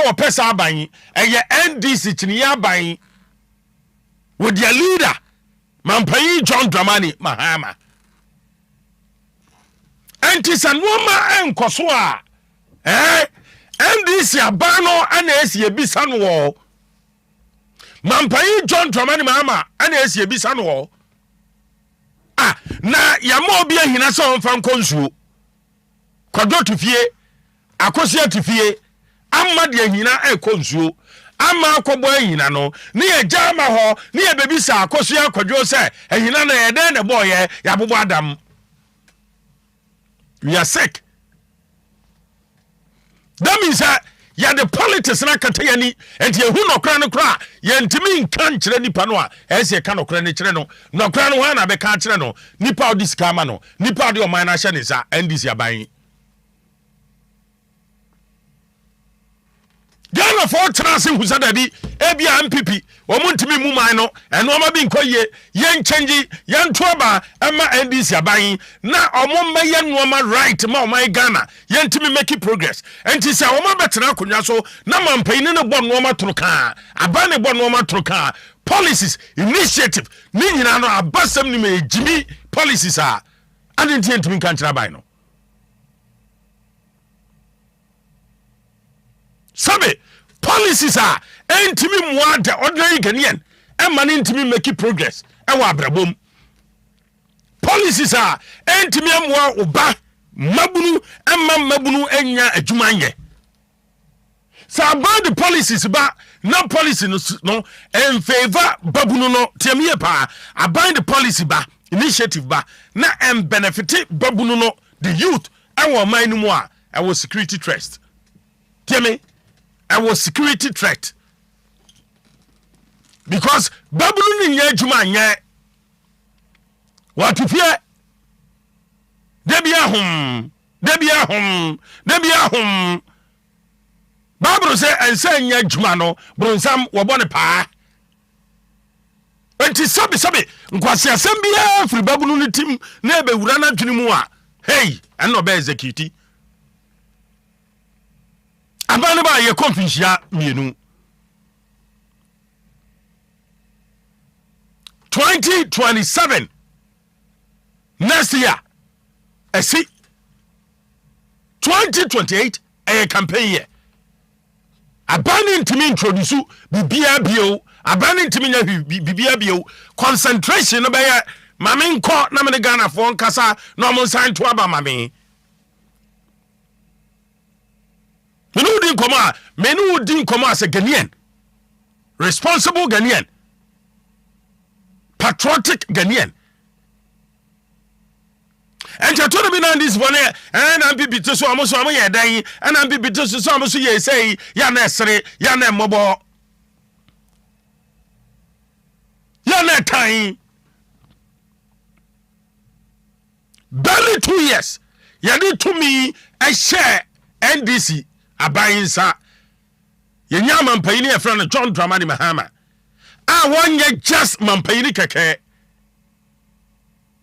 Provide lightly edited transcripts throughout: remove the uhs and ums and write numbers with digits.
wo pesa aban eye NDC chini aban with their leader Mampai John Dramani Mahama Antisan woman enkoso a NDC abano ana esi ebisa no wo Mampai John Dramani Mahama ana esi ebisa no wo na yama obi ahina so mfa nkonsuo kodo tufie akosia tufie amma de ahina ekonsuo ama akobo ahina no ne ye jama ho ne ye bebisa akosia kwadwo se ahina na ye den ne boye ya bobo adam. We are sick. That means that ya the politics na kata yani enti ehu no kra no kra ye ntimi nkan kire nipa no a ese ka no kra ne kire no no kra no ha na be ka kire no nipa odi skama no nipa odi o man na hye ne sa NDC aban Ghana for transin hu sadabi ebia MPP wo muntimi mu man no eno ma bi nkoye ye change ye ntoba ema NDC aban na omo meye no right ma o Ghana ye ntimi make progress enti se o ma betena akonwa so na mampai ne ne bon no ma troka aban ne bon no ma troka policies initiative ni nyina no abasam ni me jimi policies a adenti ntimi kan kira aban no sabe policies are entimi muada ordinary Ghanaian and man intimi make progress e wa abrabom policies are entimi amwa oba mabunu mabunu enya adwumanye so about the policies ba no policy no in favor babunu no tiamie pa about the policy ba initiative ba na benefit babunu no the youth and wa man mu a e was security trust tiamie I was security threat because Babylon in Yajuma nye what if ye Debia hum Babylon say and say Yajumano Bronsam wabone pa enti sabi nkwasi asembia free Babylon team na be wurana twinimu a hey and no be execute abane ba ye konfinhia mienu 2027 next year esi 2028 a campaign year abane ntimi introduce bibia bio abane ntimi nya bibia bio concentration no be ye mame nko na me Ghana fo nkasa na mo san to aba mame Menu din koma as a Ghanaian, responsible Ghanaian, patriotic Ghanaian. And you told me now this one, and I'm be to so almost on my day, and I'm be to so almost ye say, Yanesre, Yane Mobo, Yane time. Barely 2 years, you did to me a share NDC. Abayinsa yenya mampayini e friend John Dramani Mahama wonye just mampayini keke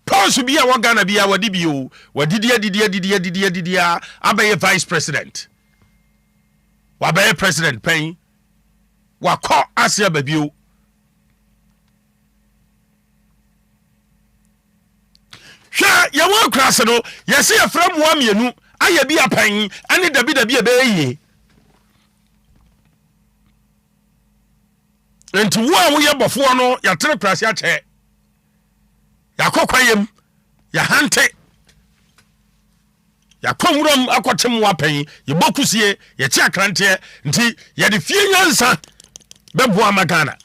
pause bia wa Ghana bia wadi bio wadidia abaye vice president wabaye president pen wakọ Asia babio hwa ye won krase no yesi e friend wa mienu aye bi apan ani dabi ebeye enti wo a wo ye bofo no ya tere krase a che ya kokwayem ya hante ya komrom akotem wapan ye bokusie ye chi akrante nti ye de fie nyansa bebo amagana.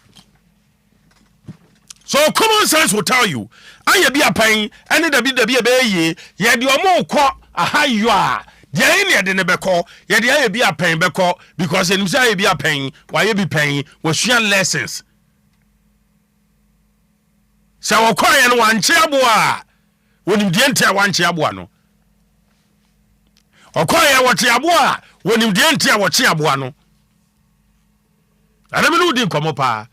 So common sense will tell you aye bi apan ani dabi ebeye ye de omo ko aha you are there any de ne beko ye de aye bi apan beko because enim say aye bi apan why ye bi pen we share lessons so we kwa ye no wanche aboa wonim de ntia wanche aboa no okwa ye wote aboa wonim de ntia woche aboa no adame no di nkomo pa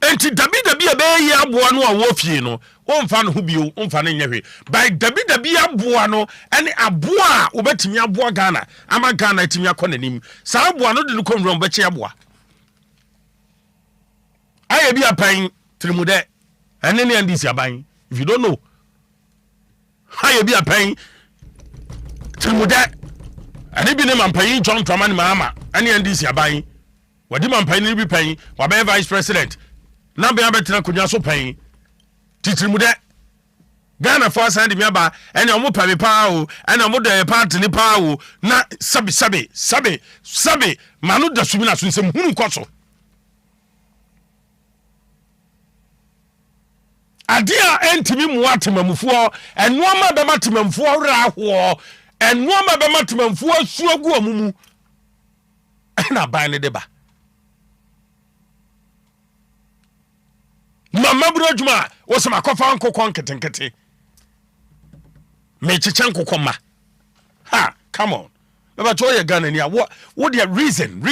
enti dabi ebeye aboa no a wo fie no womfa no ho bio womfa no nyehwe by dabi aboa no ene aboa obetimi aboa Ghana ama Ghana etimi akonanim saa aboa no de no komro beche aboa aye bi apan trimude ene ne ndisi aban if you don't know aye bi apan trimude ene bi ne mampan John Dramani Mahama ene ndisi aban wadi mampan ni bi pan wa be vice president na be abetena konwa so pan titirimude Ghana for send me aba ene omo pa me pa o ene omo de party ni pa o na sabe manu da sumi na so nsem hunu kwaso adia entimi muatemamfuo enoma be matemamfuo raho enoma be matemamfuo suagu amumu na ban ne deba mama brojuma wosema kofa nkokon ketenkete me chechan kokoma ha come on baba to ye Ghana ni what the reason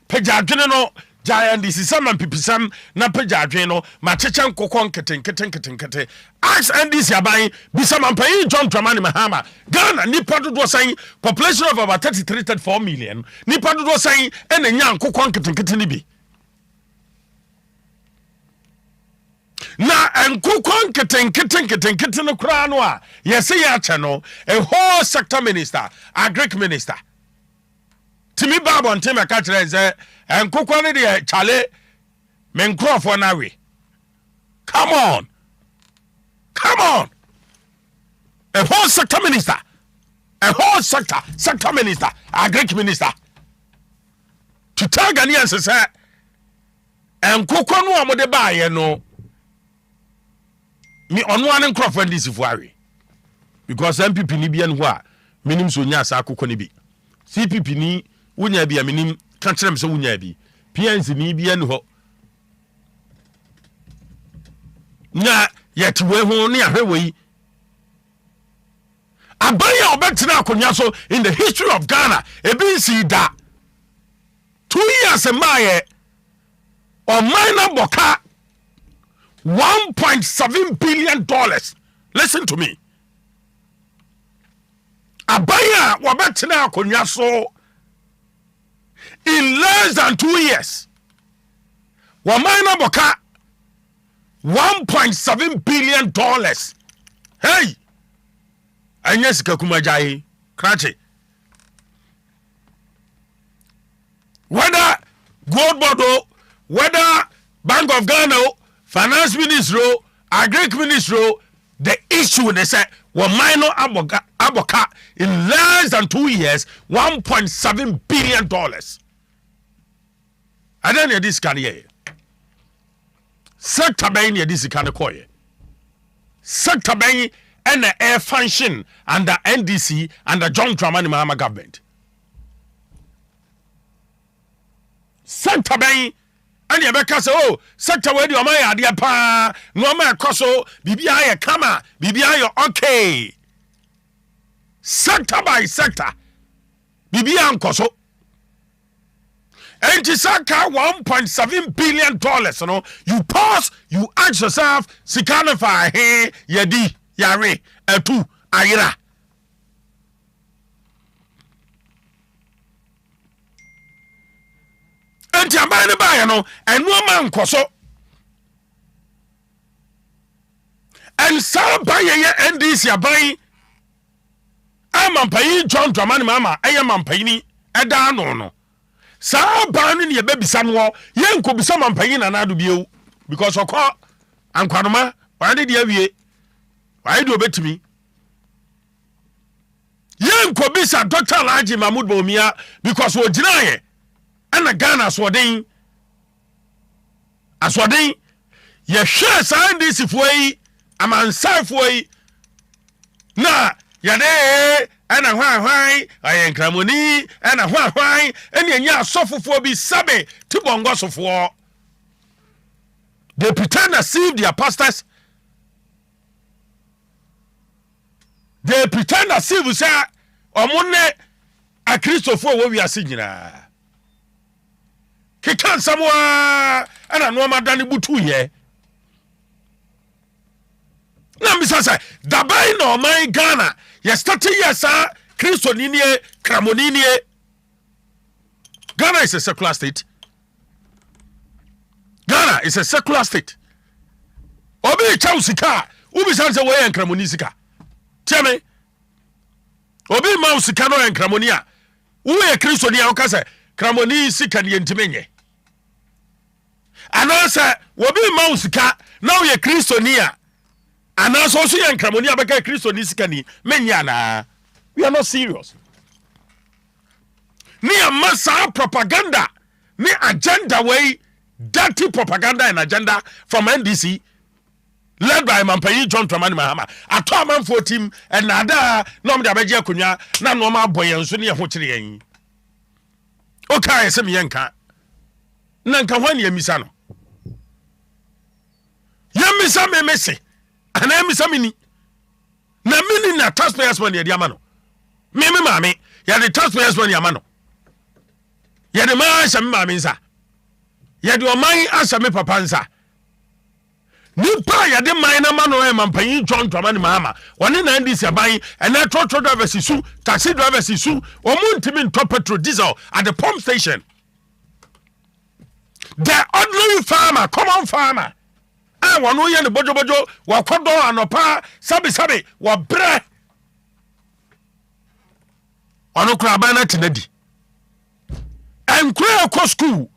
peja adwene no giant this is some pipisam na peja adwene no ma chechan kokon ketenkete ask and this yaban bisa mampai John Dramani Mahama Ghana nipa dodo san population of about 34 million nipa dodo san ene nya kokon ketenkete ni bi na enkukon keten no kra no a yesi ya che no a whole sector minister agric minister timi babo nteme ka kire ze enkukon ne de chale menkrofo na we come on a whole sector minister sector minister agric minister to tell Ghanaians say enkukon no amode baaye no me ono an crofo ndisi fuare because MPP ni bia no a minim so nya asa akokɔ ni bi CPP ni wonya bia minim ka kyerem so wonya bi PNC ni bia no ho na yetwe ho ne ahwewe abaya obetena akonya so in the history of Ghana ebinsi da 2 years maye o minor boka $1.7 billion. Listen to me. Abaya wabetena akonya so in less than 2 years. Wamaina boka $1.7 billion. Hey, anya sika kumajai krache. Whether gold board, whether Bank of Ghana, Finance Minister, Agric Minister, the issue they say were minor aboka in less than 2 years, $1.7 billion. I don't know this career. Sector Bain, this kind of coy. Sector Bain and the air function under NDC and the John Dramani Mahama government. Sector Bain. And you make us sector where you may idea pa no ma koso bibia ye kama bibia ye okay sector by sector bibia nkoso and saka $1.7 billion no you pause you ask yourself sikanifa he yedi yare etu ayira enti abane ba no enu ma nkoso en sa ba ye NDC aban amampai John Dramani Mahama eye mampai ni eda no sa ba no ne ye babisa no ye nkobisa mampai na na do bieu because okọ ankwanoma wade de awie wade do betimi ye nkobisa Dr. Alhaji Mahmoud Bawumia because wo gina ye ana Ghana aswodin ye hwe sa ndisi fuyi amansa fuyi na yade ana hwan ayen kramoni ana hwan ene anya asofofo bi sabe tibongo sofo they pretend as if they are pastors, they pretend as if say omune a Christopher wo wi ase nyina kekan samwa ana no madane butu ye na mbisa say dabai no man Ghana ye start yesa Kristo ninie kramoninie. Ghana is a secular state. Ghana is a secular state. Obi chausika ubi sanse wo ye nkramoni sika. Tiame obi ma usika no ye nkramoni a wo ye Kristo ni a wo ka say kramoni sika ni entimenye. Anasa obi ma usika na wo ye Kristo ni a anasa so ye nkramoni abeka Kristo ni sika ni menya na. We are not serious. Ni amasa propaganda ni agenda way dirty propaganda and agenda from NDC led by Mampanyi John Dramani Mahama. Ato amanfo team and nada no me abeje akonya na no ma boye nso ne ho kire yen. Okay ese me yenka. Na nka hwan ye misa no. Ye misa me mese. Ana misa me ni. Na mini na taxpayers money de amano. Me mame ya the taxpayers money amano. Ya de ma asha me mame nsa. Ya de oman asha me papa nsa. Nipa ya de man na mano e Mampanyi John Dramani Mahama. Woni na ndisi aban and na trotro drivers su, taxi drivers su, omuntimi top petrol diesel at the pump station. The ordinary farmer, common farmer. Ah wonu ye ne bojo wakodo anopa sabi wa bre. Ono kura bana tinadi. And kura ko school.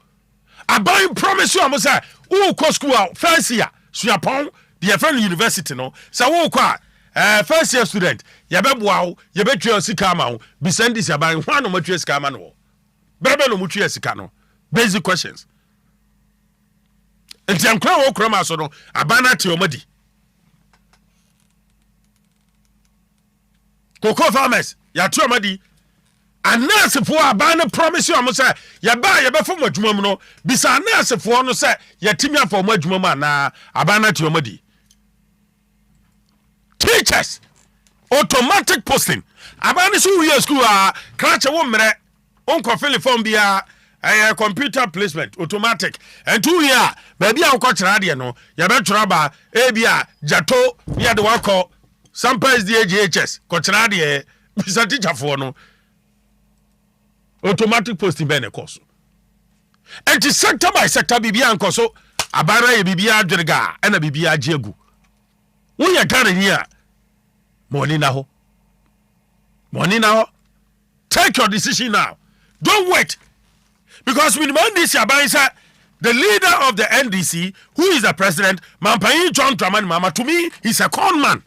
Aban promise you amusa, o ko school first year. Suapon the friend university no. Sa wo kwa first year student, ya beboa wo, ye betwa sika ma wo. Bi send this aban hwan no matwa sika ma no. Brebe no mutwa sika no. Basic questions. Enti ankra wo kura ma so no, abana te omadi. Cocoa farmers, ya te omadi. Anase for abana promise you am say ya ba ya be fo adwuma mu no bisa anase for no say ya timi afo mo adwuma mu na abana te omadi. Teachers automatic posting abana so we school krache wo mre onko fill form bia computer placement automatic and 2 year baby an ko kira de no ya be tro ba e bia jato bia de wako samples the GHS ko kira de bisa teacher for no automatic posting be ne course. And sector by sector bibia ankoso abara ye bibia adwerega na bibia agegu. Wo ye gare ni a money na ho. Money na ho. Take your decision now. Don't wait. Because with this Abaisa, the leader of the NDC, who is the president, Mampanyi John Dramani Mahama, to me, he's a con man.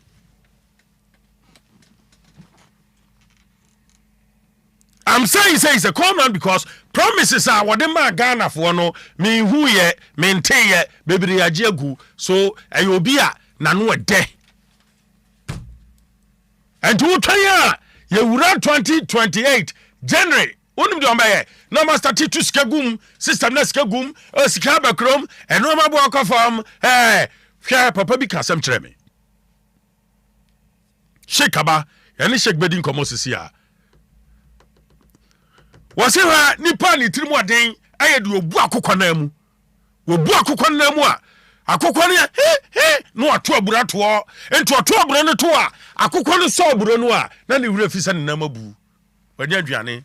I'm saying he's a con man because promises are what the man Ghana for no me who ye maintain ye baby ajiegu so ayobia nanu a de. And to try ye wura 2028 January unim do ambaye no master to skagum system na skagum skaba krom and no mabo akofam hwe papa bi kasem kire me shekaba yani shek bedin komosisi a wase ha nipa ni tirimu aden ayede obu akokɔ na mu obu akokɔ na mu a akokɔ ne no ato abura to ento ato abura ne to a akokɔ ne so abura no a na ne wura fisa ne nam abu wanya aduane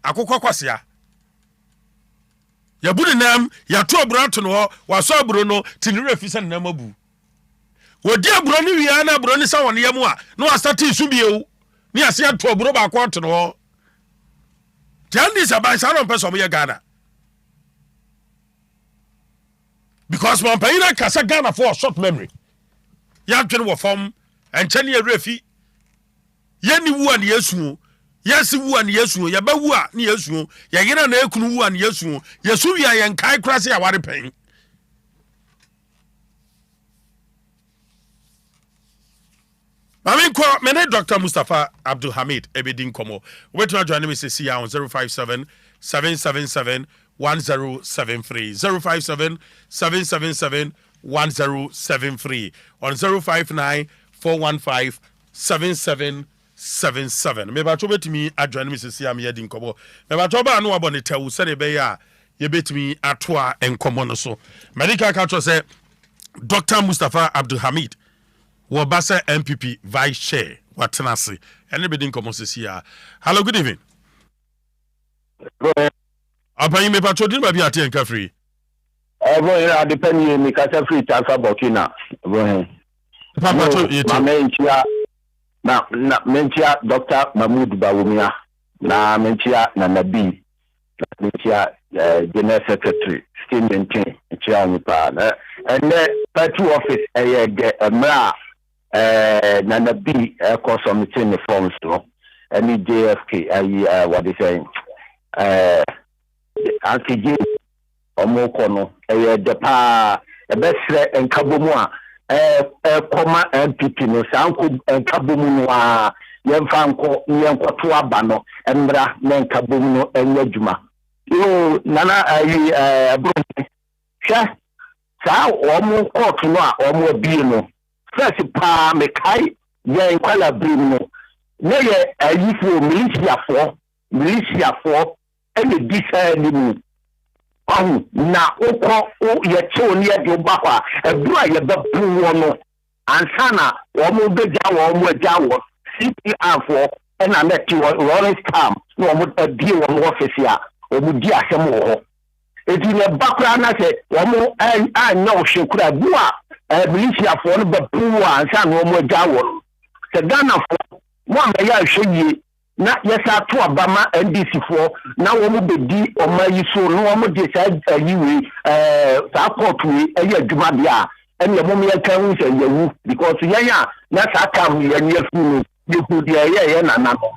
akokɔ kwasea ya bu ne nam ya to abura to no wa so abura no ti ne wura fisa ne nam abu wodi abura ne wia na abura ne sa won yam a no asate su bieu ni ase ato abura ba akɔ to no This about some person we Ghana. Because Mampanyi kasa Ghana for a short memory. Ya twen wo form and chani refi. Ye ni wu an yesu. Yes wu an yesu. Ya ba wu a ni yesu. Ya yena na ekunu wu an yesu. Yesu wi ayen kai krase ya ware pen. Mami ko mene Dr. Mustafa Abdul Hamid Ebedin Komo. Wait to join me say on 057 777 1073 057 777 1073 on 059 415 7777. Me ba to betimi adjoin me say am Yedin Komo. Me ba to ba no abone tewu se ne be ya ye betimi atoa enkomo no so. Medical culture say Dr. Mustafa Abdul Hamid Wabasa MPP Vice Chair. Watanasi. Anybody in common says here. Hello, good evening. Apa you me patrol din ba bi ati enka free. I depend you me kasa free transfer Burkina. Papa to yeti. Na mentia Dr. Mahmoud Bawumia. Na mentia na Nabi. Mentia General Secretary still maintain chia nipa. And the party office mra na Nabi course submitting the forms no. Any JFK what they saying anti omokono de pa ebesre enkabomu a koma MPP no sanko enkabomu no a yemfa nko yenkoto aba no emra na enkabomu no enwadwuma yo nana abron sha sa omo court no a omo abi no first pa mekai yen kwala brim no na ye ayifo militia for any decide ni na ukọ ye che oni e de ba kwa ebura ye ba bu wono ansana wo mo beja wo mo aja wo CPR for na na ti rolling stamp no mo die wo office a o mo di asem wo ho edi ne bakra na se wo mo anya o hwekura bu a militia for no ba bu ansana wo mo aja wo se Ghana for mo am ya hweye na yesa to abama NDC for na wo mo bedi o mayi so no wo mo de sa ayiwe sa court we eya adwuma bia ene mo me kan hu se yawu because yenya na sa ka hu yenya funu de hu de ye na no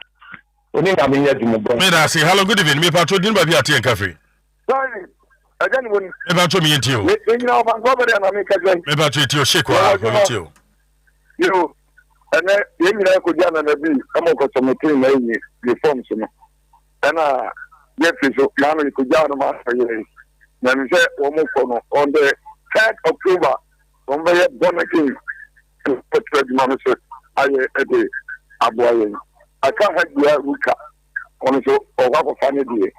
oni na me yadumo bro me da say hello good evening me patrol din ba bia tie cafe sorry again won me patrol me yenti o me nyina o ban go be na me ka gbe me patrol ti o shake wa go ti o yo and then you could jam and be come on to maintain reforms and yes so now you could jam for you then we say on the 3rd October on the born again manager I aboy I can't have you ruka on so or what family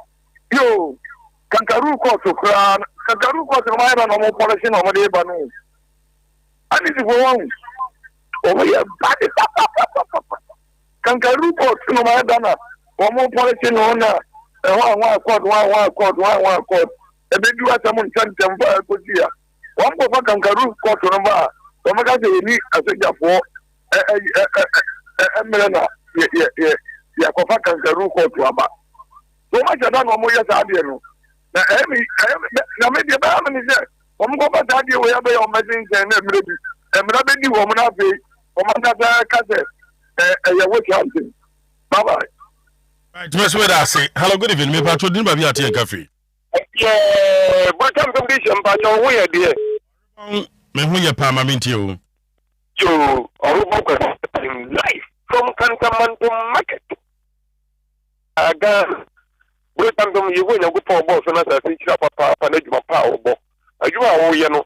yo kangaroo court to crown kangaroo court my no policy no dey banu I need to go on over here bad kangaroo court no my dana one policy no na one court e be do asamu ntem fa ko dia one ko kangaroo court no ba o ma ka se ni asejafo emrena ya ko fa kangaroo court aba so ma jada no mo ya sa de no na na me de ba me ni se o mo ko ba sa de we ya be o ma sin se na emre bi emra be di wo mo na fe o ma da ka se ya wo chanting bye bye right just wait I say hello good evening me patrol din ba bi ati cafe bottom condition ba jo wo ye de me hu ye pa ma menti o yo orubo ko in life from Kantamanto market aga bottom dom ye wo nya go po bo so na sa ti chira papa na djuma pa obo adjuma wo ye no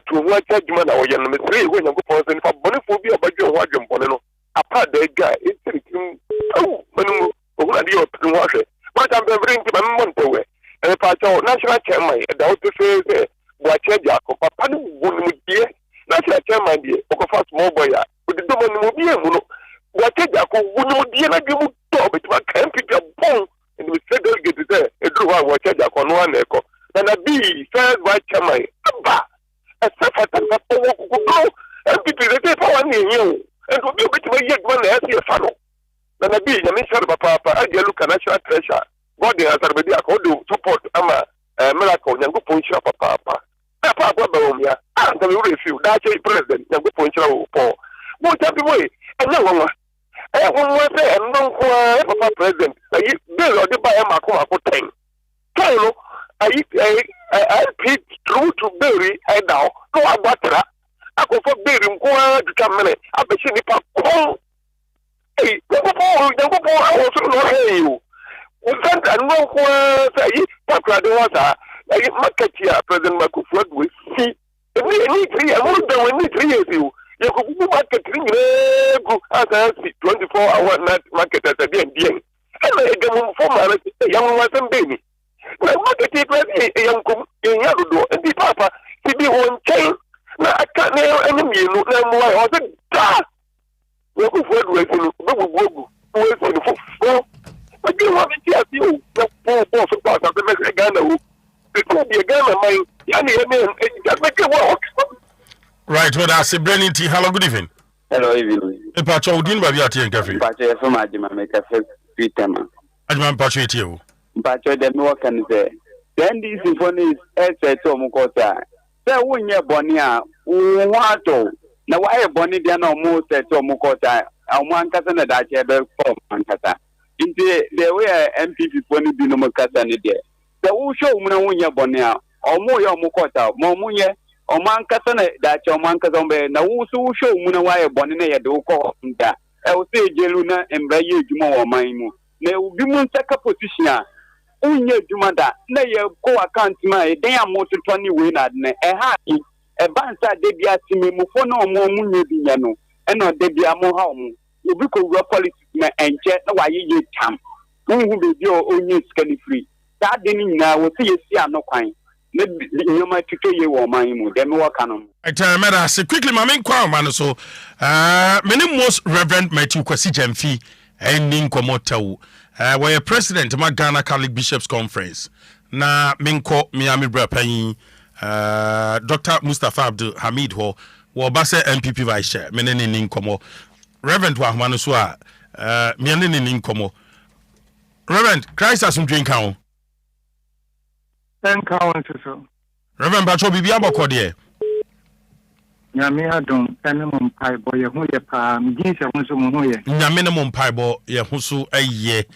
to wo cha djuma na wo ye no me three wo nya go po so ni fa bone fo bi obadwe ho adwem bone no apa da ga itirikim oh manu o na di o tu ho hwe bottom be bring ti ma monto we e pa cho national chairman da o to se bo cha ja ko papa no bu ni die national chairman die o ko fa small boy a o di do mo ni mo bi e mu no bo cha ja ko bu ni mo die na bi mu to be ti ma kan pi bon and we said get there e do wa bo cha ja ko no na e ko na bi first vice chairman aba e se fa ta ko wo ko do MPP de fa wa ni yin and we be ti ye gba na e se fa no na bi ya mi sha papa a je look national treasure God has already accorded support ama miracle nyango ponchira papa papa gba bawo and we refuse that president nyango ponchira wo po mo tabi boy na wonwa wonwa say no papa president ayi bill o de ba e mako 10 no I pick through to bury I now no agbatra akofo bury nko duka mene abeshi nipa ko nyango po awo so no hey you Usant anno ko sai pakra de wasa ai makatia president makufwa we si ni 3 amuru da we ni 3 years you ko ku market ringrego asa 24 hour night market at the end ana e gamu formal ya mu wasan be ni na market president yan ko yan do ndi papa si bi won chain na aka na ɛne mmienu na mmoa ɔsɛ da wɔkɔfo aduasi no bɛbubuagu wɔasi no foforɔ ɔgye hɔ bɛti ase o na bɔɔ so kɔ asase bɛsɛ Ghana o ɛkɔ deɛ Ghana man yɛne bɛka wɔ right, well, that's a brilliant. Hello, good evening. Hello, evening. A patch of Udin Baviati and Cafe. Patch from Ajima make a free time. Ajman Patch you. Patch the work and say. Then this symphony is essay to Mukota. Say, when you're Bonia, Wato. Now, why a Bonnie Diana most at Mukota, and one cousin that I had from Mancata. In the way MPP Pony Binomo Casanidi. The who show Munya Bonia, or Moya Mukota, Momunya. Oman kasana da choman kazombe na wusu show muna waye bonne ya do ko nda e o se jelu na embraye djuma wo man mu na ubi mun taka position a unye djuma da na ye ko account ma e den amoto toni we na ne e ha e bansa de bia timi mu fo na omo munye bi nya no e no de bia mo ha omo obi ko wura politics na enche na waye ye tam unhu be bi o onye skani free da de ni na wo se ye si anokwan. I tell quickly, my main man. So, many most Reverend Matthew Kwasi Jamfi and Ninkomoto, were president of Ghana Catholic Bishops Conference. Na Minko Miami Brapani, Dr. Mustafa Abdul Hamid Ho, Wabase MPP Vice Chair, Meneni Ninkomo, Reverend Wahmanuswa, Mianini Ninkomo. Reverend, Christ has some drink out. Thank you, so. Reverend Pacho Bibi Abokode. Nyame adom minimum paibo ye hu ye pa mgisi hunso mu ye. Nya minimum paibo ye hunso eye.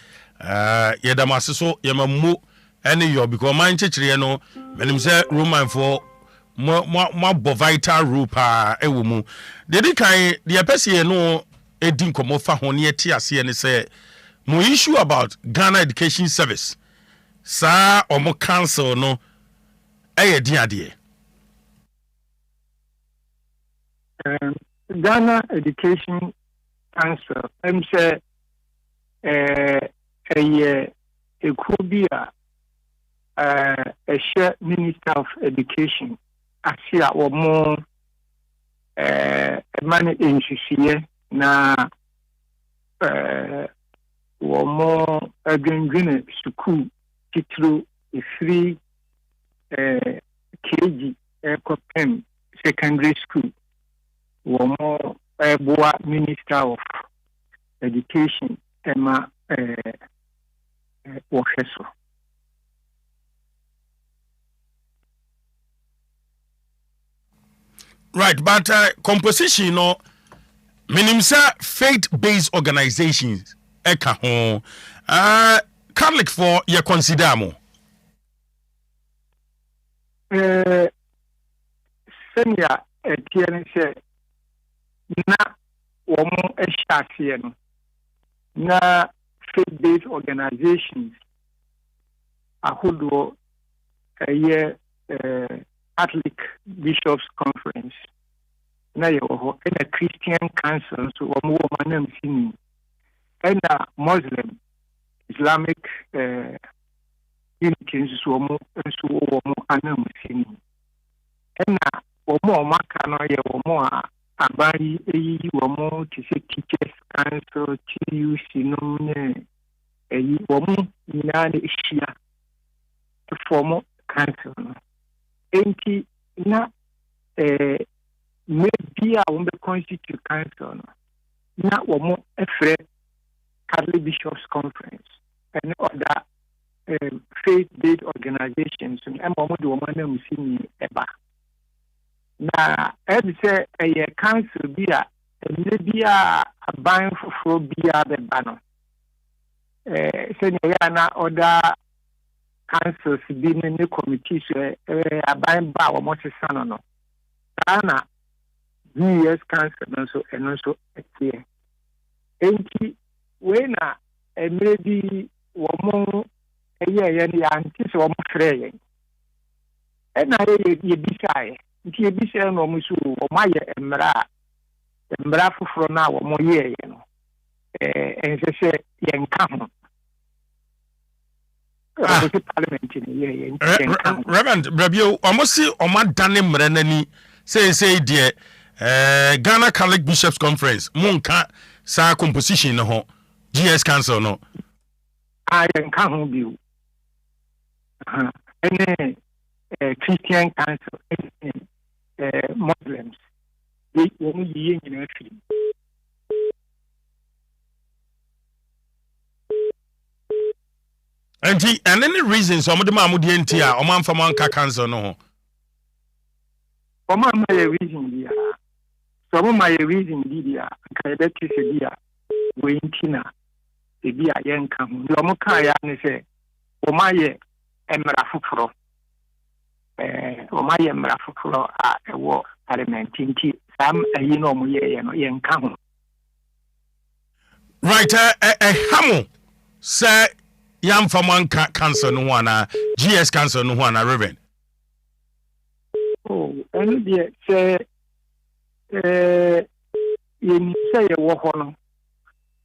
Ye damase so ye mamu ene yo because man chechire no menim say Roman for mo vital rule pa ewo mu. Dedi kan de pese no edi nkomo fa ho ne tie ase ne say mo issue about Ghana Education Service. Sa omo council no eye din ade. Ghana Education Council say a ekubia a share Minister of Education asia omo mani NCCA na omo agengene school through a free KG Pen secondary school. Womo Boa Minister of Education Emma Wofeso. Right, but composition no minimum faith-based organizations eka ho Catholic for ye consider mo. Senya etienne na womo ehyasie no na faith-based organizations ahodo Catholic Bishops Conference na ye ho na Christian Council so womo manam sini na Muslim Islamic unity so womo anam sini na womo maka no ye womo abari eyi womo to say Teachers Council TUC no ne eyi womo nyina ne ehia to form council no enti na maybe a womo constitute council no na womo efre Catholic Bishops Conference and other faith-based organizations and womo do womo na musini eba na say a council be a buying for be a bano. Na other councils be in the committees a buying bar or Mosesano. Ghana US Council and also a year. Enti when maybe one a year and the antis or free. And I be nti ebise no musu o maye emra foforo na wo moye ye no ensese ye nka ho parliament ni ye Reverend Brabio omosi omadane mrenani say dear Ghana Catholic Bishops Conference monka sa composition no ho GS Council no I can home view any Christian Council Muslims we only in a film. And any reason some of the mamudi entia or man for man cancer no. For my reason, dear. Some of my reason, dear. Kayabet is a dear. Wintina, the dear young come. Yomokaya, and say, O my emerafufro. O my emerafufro are a war element in tea. Some a young come. Right, a hammer, sir. Yam for man cancer no one, GS cancer no one, Reverend. Oh, and dear, say, you say a war honor.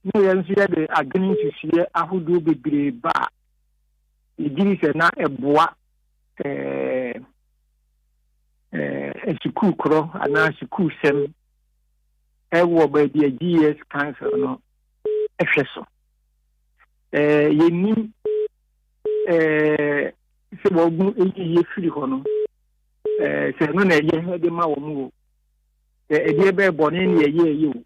No, you see, they are going to see a who do be bar. It gives a bois, a school crow, and a school sem. A war by the GS cancer no, a vessel. You need several years free honor. Say no, you had the mouth. A dear bear born in a year, you.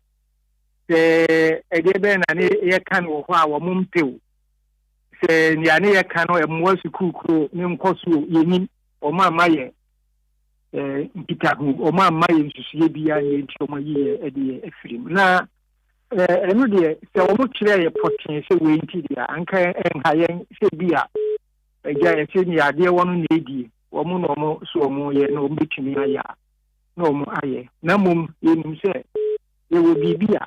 Say a dear bear and a can of our mum too. Say Yania can or a more school name Cosu, you mean, or my Maya, Pitahu, or my Maya to see beyond my year a day a film. Now, I know dear, so much there potential way into the anchor and high say beer. A guy saying, ya dear one lady, or more so more, no meeting me. No more, aye. No mum, you say, there will be beer.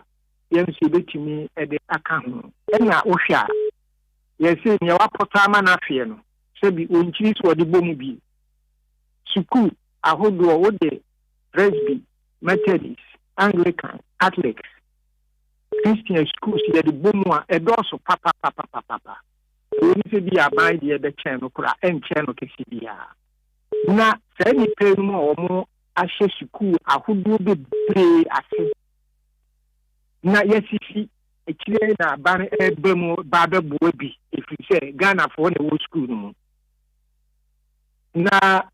Yes, you bet me at the account. And now, Osha, yes, in your potama nafiano. So be uncheese or the bombi. Suku, I hold you all day. Presby, Methodist, Anglican, Catholics. Christian schools, the Bumwa, a dorsal papa. When you be a by the channel, and channel Kissibia. Now, say any pay more or more, I shall school, I would do the play as now, yes, you see, a clear ban a bemo, Baba Bobi, if you say Ghana for the old school. Now,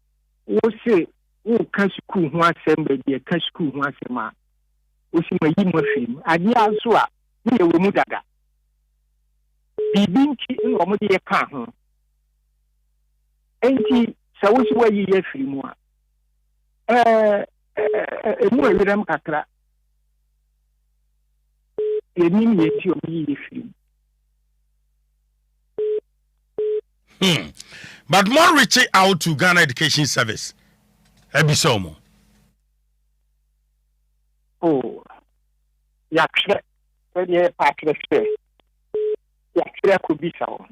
we'll say, oh, can school once assembly, a can school once a month. Osi ma yi mafim ade aso a ne ye wo mu dada bibinti no mo de ka ho enti sa wo si wa yi ye firi mu a mu ewiram kakra ye nim ye ti o yi ye firi but more reaching out to Ghana Education Service ebisomo. Oh, Yakre, very partner space. Yakre could be so.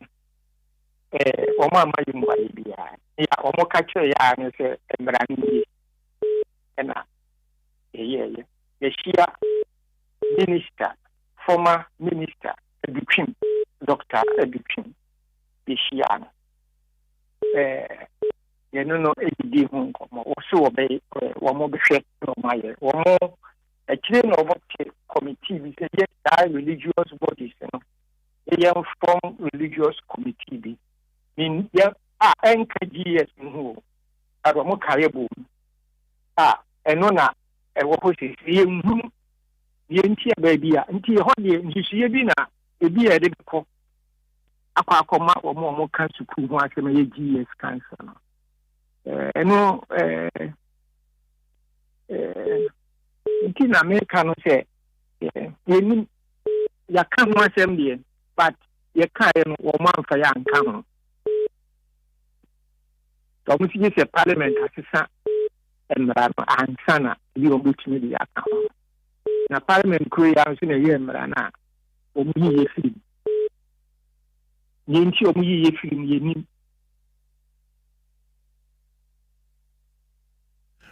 Oma, my baby, ya, Omo catcher, ya, and say, and brandy. And the Shia minister, former minister, Education, Doctor Education, the Shian. You know, a home, also obey one more shake no my one more. A chain of committee with a religious bodies, a from religious committee. In NKGS, who are more caribou. And on a what is the entire baby until holiday, you see a dinner, a beer, a cock. Aquacoma or more cancer who wants a GS cancer. No, in America, no say, you can't want them, but you can't or man for young come. So, we see a parliament assistant and Sana, you will be to me the account. Now, parliament creates in a year, Marana, or me, Yanti or me, if you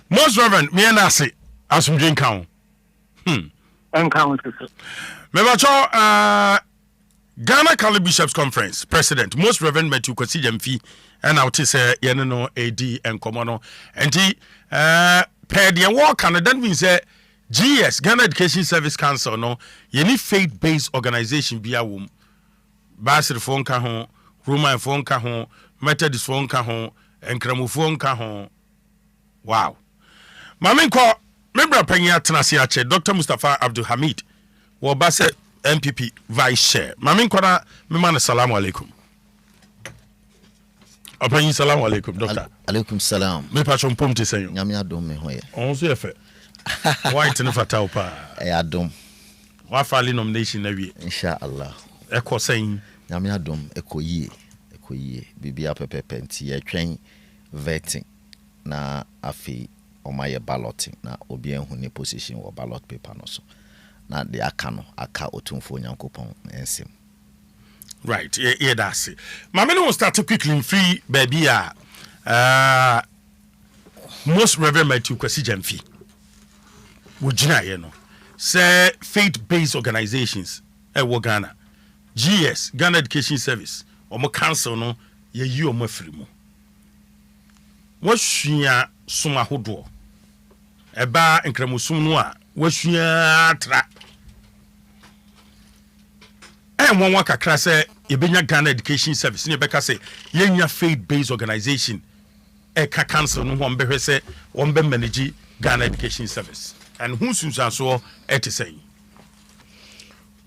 Most Reverend, me and Nasi, as we drink count. Encounter. Mebacho, Ghana Catholic Bishops Conference President, Most Reverend Matthew Kwasi Jamfi, and out is Yenano AD and Komono, and per the work and that means GS Ghana Education Service Council no any faith-based organization be a womb. Basir phone ka ho, Roman phone ka ho, Methodist phone ka ho, and Kramophone ka ho. Wow. Maminko, member Penya Tenasiache, Dr. Mustafa Abdul Hamid, Wabase MPP Vice Chair. Maminko na Mimana Salamu alaikum. Open Salamu alaikum, Doctor. Alaikum salam. Me patron pomte sayo. Nyame adom me hoye. On so yefe. White ne fata opa. Adom. Wa fali nomination na wie. Inshallah. Eko sen. Nyame adom ekoyie. Bibia pepepe nti yetwen vetting na afi omaye balloting na obi enhu ne position wo ballot paper no so. Na de aka no aka otumfo nyankopon ensem. Right, yeah, that's it. Mammy will start to quickly free baby. Most Reverend Matthew Kwesi Jamfi. Wujina, you know, say faith-based organizations at Ghana, GS Ghana Education Service, or more council no, ye you or more free mo. What's ya suma hodo? A bar and cremusumwa, what's ya tra? And one waka krase yebenya Ghana Education Service ni beka say yenya faith-based organization e ka council no ho mbehwe say won be manage Ghana Education Service and who sunsan so e te say.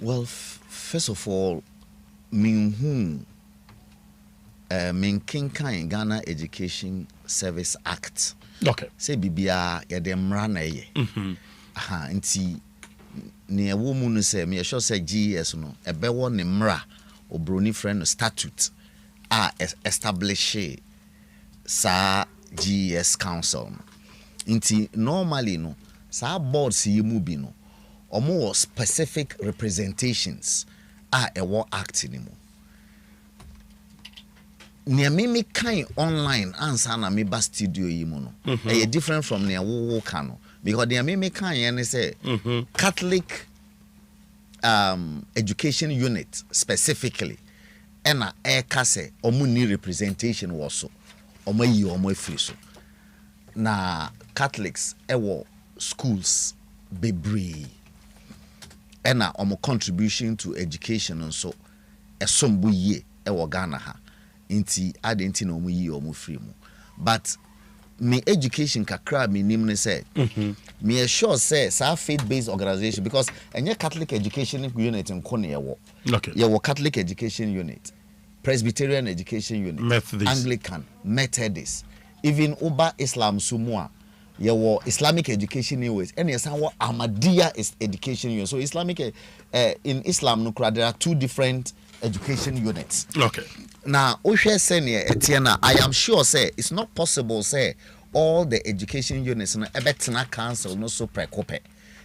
Well, first of all, min kinkan Ghana Education Service Act. Okay. Say bibia ya de mra na ye. Nti ne ewo mu no say me sure say GS no ebewo ne mra obroni friend statute establish sa GS council. Nti normally no sa boards yi mu bi no omo specific representations ewo act ni mu. Ne me kind online answer na me ba studio yi mu no different from ne wo ka no. Because the me can yen say Catholic education unit specifically and say omuni representation was so omo free so na Catholics ewo schools bebree and omo contribution to education and so esombu ye ewo Ghana ha inti adenti na omo yi omo free mu but me education kakra me nim ne say me sure say sa faith-based organization because any Catholic education unit in Kone yewo. Okay. Yewo Catholic education unit, Presbyterian education unit, Methodist. Anglican, Methodist, even Uba Islam Sumua, yewo Islamic education unit, and yes what Ahmadiyya is education unit. So Islamic in Islam no there are two different education units. Okay. Now, Oshe Senior Etienne, I am sure say it's not possible say all the education units in Ebetina Council no so precope.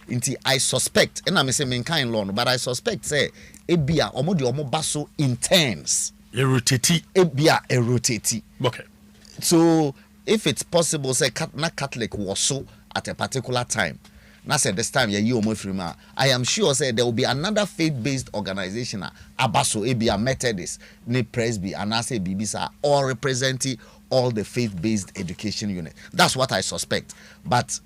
Inti I suspect, and I'm saying kind law, but I suspect say ebia omodi omo baso intense. Ebia eroteti. Okay. So if it's possible, say na Catholic was so at a particular time. Now said this time you I am sure say there will be another faith-based organization abaso ebia Methodist ne Presby and I say Bibisa all representing all the faith-based education unit. That's what I suspect. But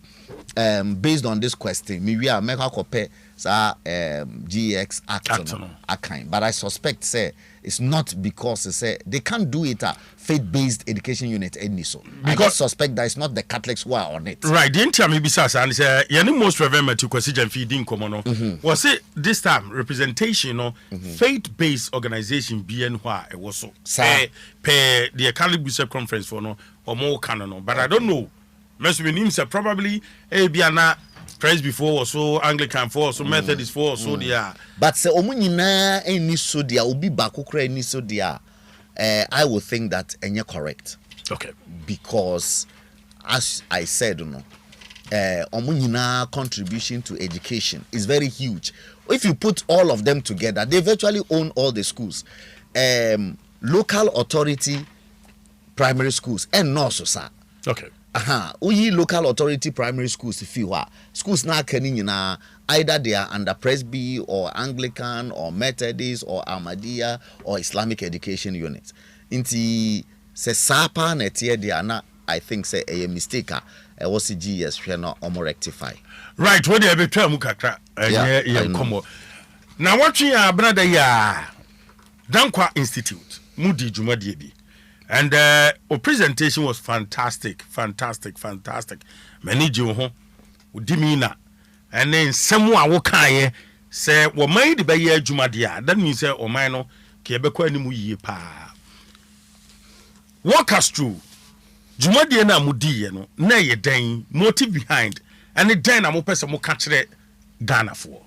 based on this question, maybe I make a compare GX act. But I suspect say it's not because say they can't do it a faith-based education unit any so. Because I suspect that it's not the Catholics who are on it. Right. The entire maybe and say you most Reverend to question feeding common. Was it this time representation or faith-based organization being why it was so pay the Catholic Bishop Conference for no or more canon. But I don't know. Must be names probably Biana Presby for so Anglican for so Methodist for so dia. But say omunina any so dia obi bakokra any so dia. I would think that you're correct. Okay. Because as I said, omunina contribution to education is very huge. If you put all of them together, they virtually own all the schools. Local authority primary schools and also sir. Okay. We local authority primary schools schools na kanina either they are under Presby or Anglican or Methodist or Ahmadiyya or Islamic education units. Inti se sapa na tie dia na I think say a mistake was GS hwe na omo rectify. Right, what dey betwa mu kakra. Yeah, komo. Na watwe ya brother ya Dankwa Institute mudi dwumadie bi. And our presentation was fantastic. Many jo ho udimina. And then someone wo kan say wo man de be ye dwumadie. That means say o man no ke be kwa animu yie pa. Walk us through dwumadie na mudi ye no na ye den motive behind and the den na mo pese mo ka kire Ghana for.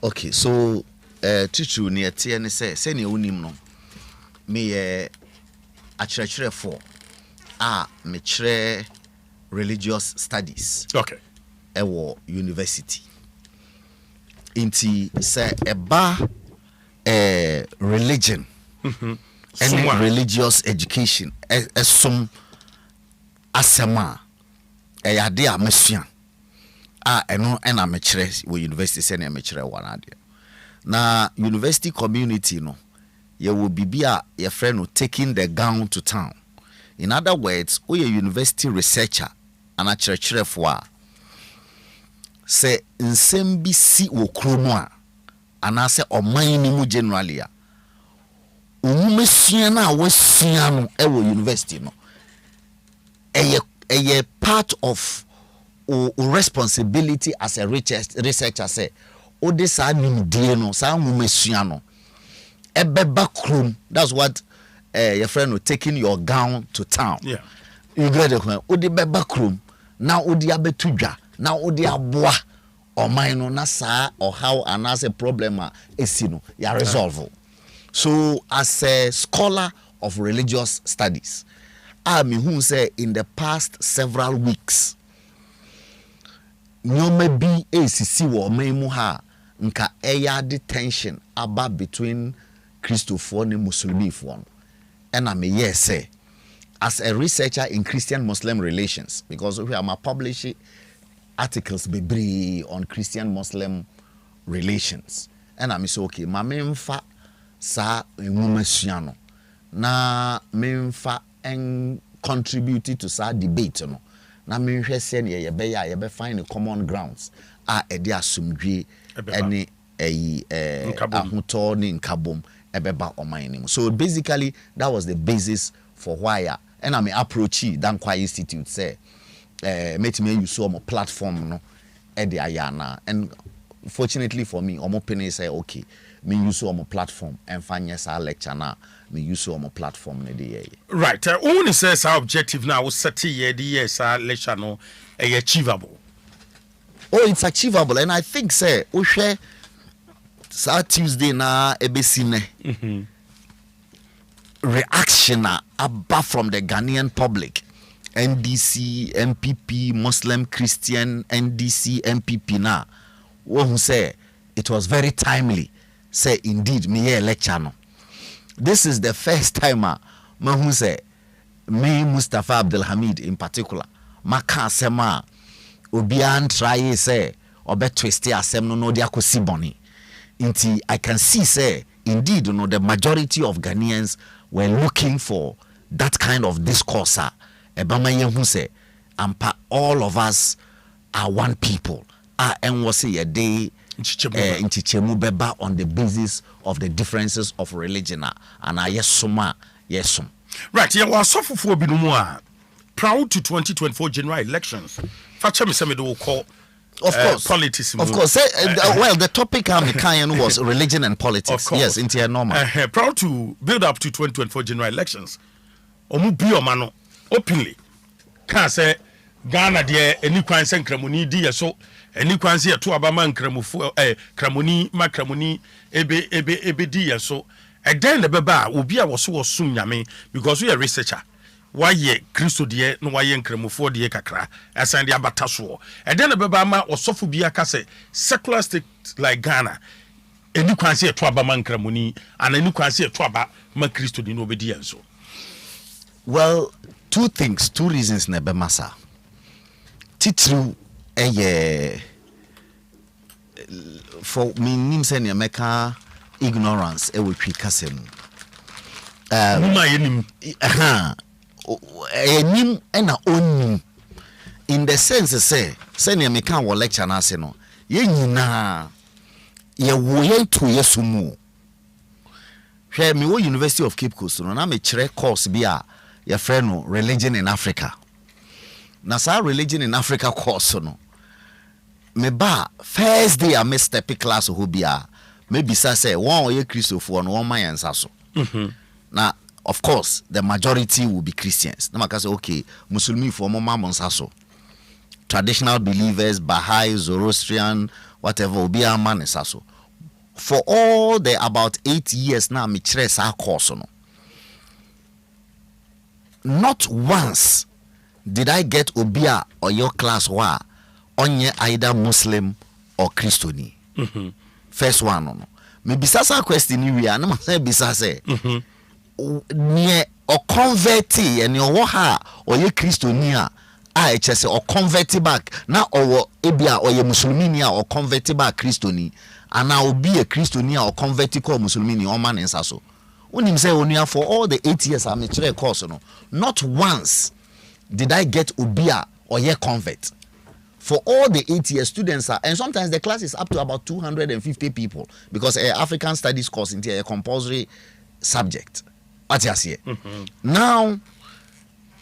Okay, so teacher ni etie ne say ne wonim no me akyerɛkyerɛ for me kyerɛ religious studies. Okay. Ewo university. Inti say eba religion. And religious education some asema eyade a mesua eno na me kyerɛ wo university say na me kyerɛ wana ade. Na university community no ye will be a your friend no taking the gown to town. In other words, we a university researcher and a church for say nsem bi si wo kromo a ana say oman ni mu generally a umesua na wasua no e wo university no eye part of responsibility as a researcher say o de sa nimdie no sa umesua no ebeba krum. That's what your friend was taking your gown to town. Yeah. You get it when odi beba krum na odi abetudwa na odi aboa o man no na saa or how and as a problem esi no ya resolve. So as a scholar of religious studies, I mean who say in the past several weeks nyoma bi esisi wo man mu ha nka eya detention aba between Christopher and Muslim one. And I may say, as a researcher in Christian-Muslim relations, because we are publishing articles on Christian-Muslim relations. And I say, okay, my memfa sa mumesiano na memfa en contributed to sa debate no. Na memhwe se ne ye be find the common grounds e de asumdwe ene ahoto ni nkabom. So basically, that was the basis for why and I mean approach Dankwa Institute say make me use some platform no at the ayana. And fortunately for me, omo penny say okay, me use some platform and find yes our lecture now. Me use some platform right. Only says our objective now was 30 years lecture no achievable. Oh, it's achievable, and I think say we share. Tuesday na ebesine reaction abba from the Ghanaian public, NDC, MPP, Muslim, Christian, NDC, MPP na who say it was very timely. Say indeed me lecture no. This is the first time who say me Mustafa Abdul Hamid in particular maka sema obian try say obe twist asem no dia kosi boni. Inti I can see say indeed the majority of Ghanaians were looking for that kind of discourse. Ebamaye who say all of us are one people. And was say a day in Chichemu beba on the basis of the differences of religion. And yes. Right, yeah, was so for Binumua. Proud to 2024 general elections. Facha me say me do call. Of course, politics. Of course. Well, the topic was religion and politics. Yes, into normal. Proud to build up to 2024 general elections. Omu bi omano openly. Can say Ghana de any kwan sen kramuni di yeso any kwan se to abama nkramufo kramuni makramuni ebe di yeso. And then the beba obi a was nyame because we are researcher. Why ye Christo de no why nkramufo de kakra asan de abata so. And then the beba ma osofu bia ka say secular state like Ghana any kwan se to abama nkramuni and any kwan se to aba ma Christo de no obedience so. Well, two reasons na bemasa. Titru for me nim se ne meka ignorance e wetwi kasem. Muma yenim. Enim na onim. in the sense say near me can lecture na say no ye nyina ye wo ye to yesumu hwe me wo University of Cape Coast no na me kire course bi a your friend no religion in Africa na sa religion in Africa course no me ba first day I me step class ho bia me bisa say one oye Christopher no one man yansa so na of course the majority will be Christians na maka say okay Muslimi for mo ma monsa so traditional believers Baha'i Zoroastrian whatever will be a man yansa so for all the about 8 years now me kire sa course no not once did I get obia or your class wa onye either Muslim or Christian. First one no. Me bisasa question ni wi na ma say bisasa near or converti and your ha or ye Christiania I say or convert back na or ebia or ye Muslimia or convert back Christiani and now be a Christiania or convert ko Muslimini or man ensaso. When him say only for all the 8 years I'm a course no, not once did I get obia or ye convert. For all the 8 years students are, and sometimes the class is up to about 250 people because African studies course into a compulsory subject. What you say? Now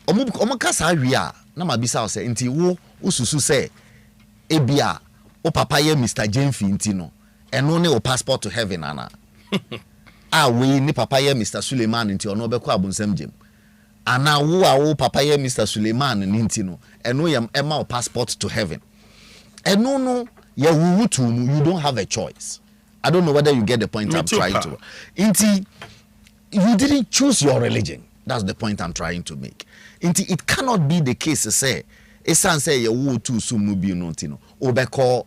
omo kasa awia na mabisa say nti wo ususu say ebia o papa ye Mr. Jemfi nti no eno ne o passport to heaven ana. We ni papa ye Mr. Suleiman nti ono be kwa abonsam jem ana wo papa ye Mr. Suleiman nti no eno yam ema o passport to heaven eno no ye wutu you don't have a choice. I don't know whether you get the point I'm trying to nti you didn't choose your religion. That's the point I'm trying to make. Nti it cannot be the case say esan say ye wo tu sumu bi no nti no obeko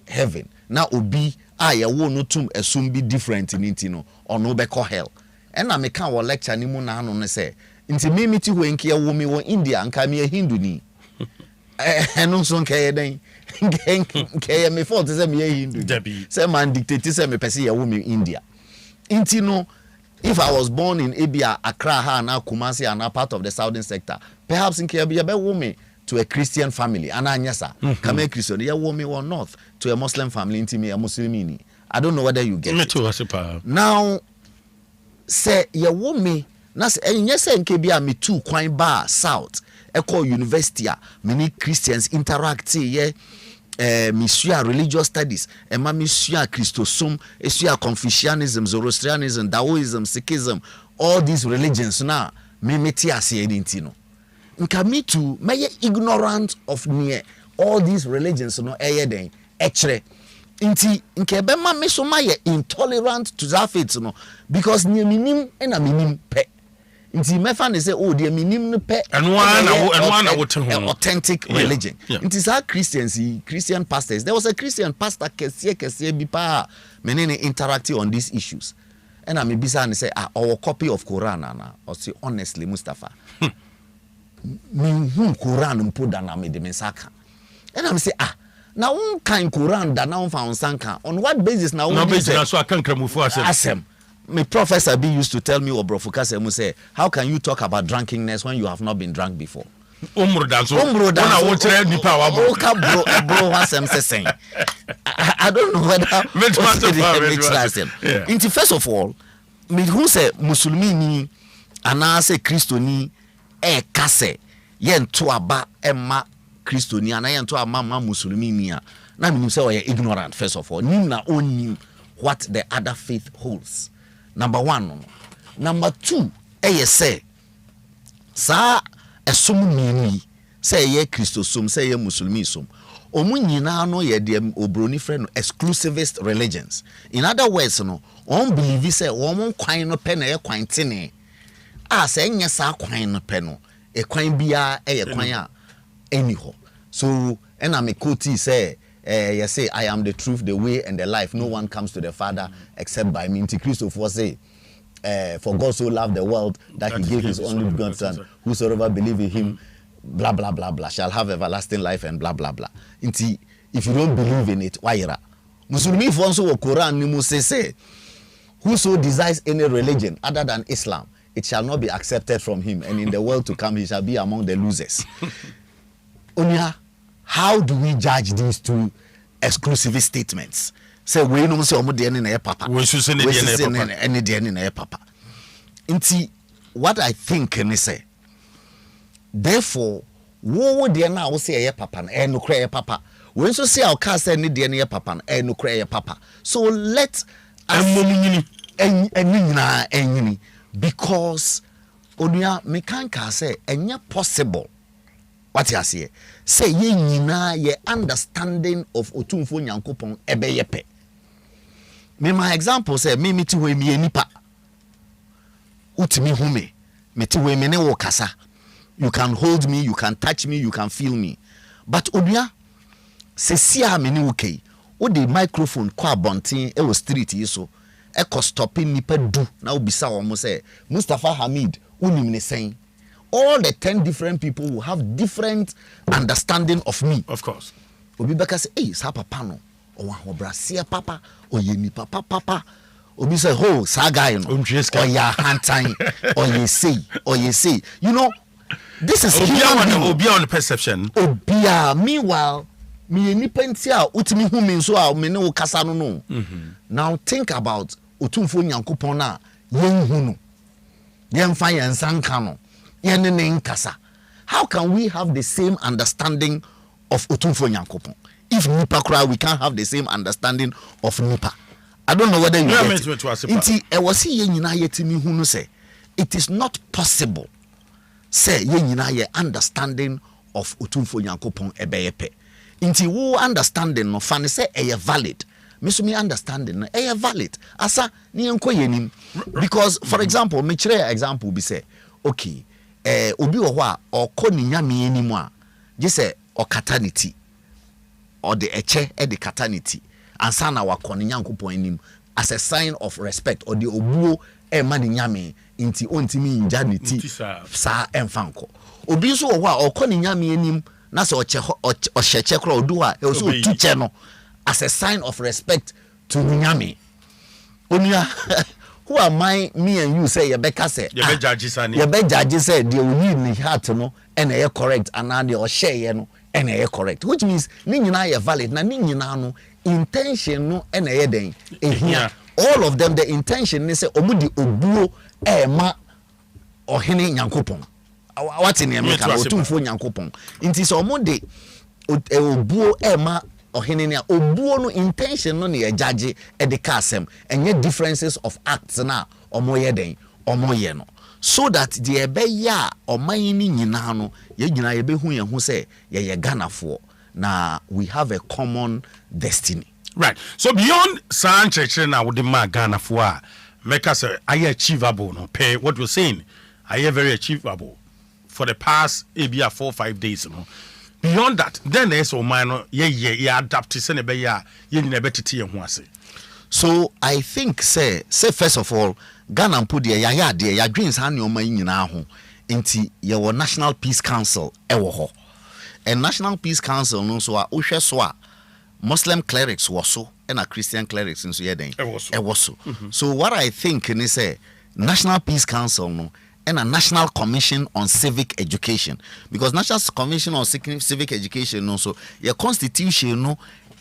heaven na obi ye wo no tum asum bi different nti no ono beko hell. And I make our lecture ni mu na no ne say nti me meti ho enke ye wo mi wo India nka me Hindu ni eno so nka ye den nka ye me fault say me Hindu say man dictate say me pese ye wo mi India nti no if I was born in Abia, Accra, and Kumasi, and a part of the southern sector, perhaps in Kenya, be woman to a Christian family, and Anyasa, Kame Christian, ya woman or north to a Muslim family, into me a Muslimini. I don't know whether you get it. Asaasepa. Now, say ya woman, nas and yes, and Kebia me too, Quine Bar, South, Echo University, many Christians interact, yeah. Monsieur religious studies, and Monsieur Christosum, Monsieur Confucianism, Zoroastrianism, Taoism, Sikhism, all these religions now, me metia say intino. Nka me too, may ignorant of near all these religions no den echre. Inti nke ma me so my intolerant to that faith no because near minim and a minim pe. Nti mefa ne say oh de minim no pe and one authentic religion. It is our Christian pastors. There was a Christian pastor kese bi pa menene interacting on these issues. And I may bisa and say our copy of Quran ana or say honestly Mustafa. Quran mpo da na me de mensaka. And I say now one kind Quran da na found sanka on what basis now no basis na so akankramufu asem. My professor B used to tell me, Obrofukase say, how can you talk about drunkenness when you have not been drunk before? I don't know whether first of all, me who say Musulmini anase Christoni kase yen to aba emma Christoni and yen to mama Musulmini na me say ignorant first of all. Nim na only what the other faith holds. Number one. Number two, say, sa esum mini, say ye Christosum, say ye Muslimisum. Omu nyina no ye de obroni friend exclusivist religions. In other words, no, on believe say one kwan no pen e kwan tene. Say nya sa kwan no pen no, e kwan bia e kwan a anyhow. So, and I'm a quote say you say, I am the truth, the way, and the life. No one comes to the Father except by me. Christopher say, for God so loved the world that he gave his only begotten Son. Whosoever believe in him, blah, blah, blah, blah, shall have everlasting life and blah, blah, blah. If you don't believe in it, why ira? Musulmi fonso wo Quran ni say, whoso desires any religion other than Islam, it shall not be accepted from him. And in the world to come, he shall be among the losers. Onya, how do we judge these two exclusive statements? Say we no say omo de na papa. We should say any de na papa. Inti what I think me say. Therefore, wo de na wo say papa na no kra papa. We so say our car say any de na papa na no kra papa. So let us because Onya me can say enya possible. What you say? Say ye nyina ye understanding of Otumfo Nyankopon ebeyepe. Me my example say me meti we me nipa. Utimi hume. Meti we me ne wo kasa. You can hold me, you can touch me, you can feel me. But Onya se sia me ni okay. O the microphone kwa bontin e wo street yi so. E ko stopping nipa du na obisa wo mo say Mustafa Hamid unim ne sen. All the 10 different people will have different understanding of me. Of course. Obi beka say, "Hey, sa papa no, o wa brasia papa, o ye ni papa." Obi say, "Ho, sa guy no, o ya hantan, o ye say." You know, this is Obi on perception. Obia, meanwhile, me ni pentia utimi hu me so a me ne wo kasa no no. Now think about Otumfo Nyankopon na yen hu no. Yen fa yen sanka no. How can we have the same understanding of Otumfo Nyankopon? If Nipa cry, we can't have the same understanding of Nipa. I don't know whether you get it. It is not possible. Say ye understanding of Otumfo Nyankopon ebeyepe. Inti wo understanding no fan say eye valid. Me understanding no eye valid. Asa ni enko yenim. Because for example, me chere example be say, okay. Obi wo ho a okọ ni nyame enimu a je se okatanity or the eche the katanity ansa na wakọ ni Nyankopon enim as a sign of respect or the obuo ma ni nyame inti ontimi injanity sa emfanko obi so wo ho a okọ ni nyame enim na se ocheche kro odu a e so tuche no as a sign of respect to nyame onia. Who am I, me and you say, Yebeka say, Yebe say, the need ni heart no, and they correct, and now they share no, and they correct. Which means, Nina valid, na Nina no, intention no, and they den. Here, all of them, the intention, they say, Omudi Obuo, ma, or Henny Yankopon. What's in America? Otumfo Nyankopon. It is Omode Obuo, ma. Obuo no intention no ne judge e de kasem enye differences of acts na omoye den omoye no so that the ebe ya oman ni nyina no ye nyina ye be hu ye hu se ye Ghanafo na we have a common destiny. Right. So beyond san church na with the ma Ghanafo a make us achievable no pay what you're saying are very achievable for the past maybe 4 or 5 days no. Beyond that, then there's a minor, adapt to send a ye. So I think, say first of all, Ghana put ya dreams hand your mind now into your National Peace Council, and National Peace Council no so Usheswa Muslim clerics was so and a Christian clerics in Sweden. So what I think is say National Peace Council no. And a National Commission on Civic Education, because National Commission on Civic Education also your constitution no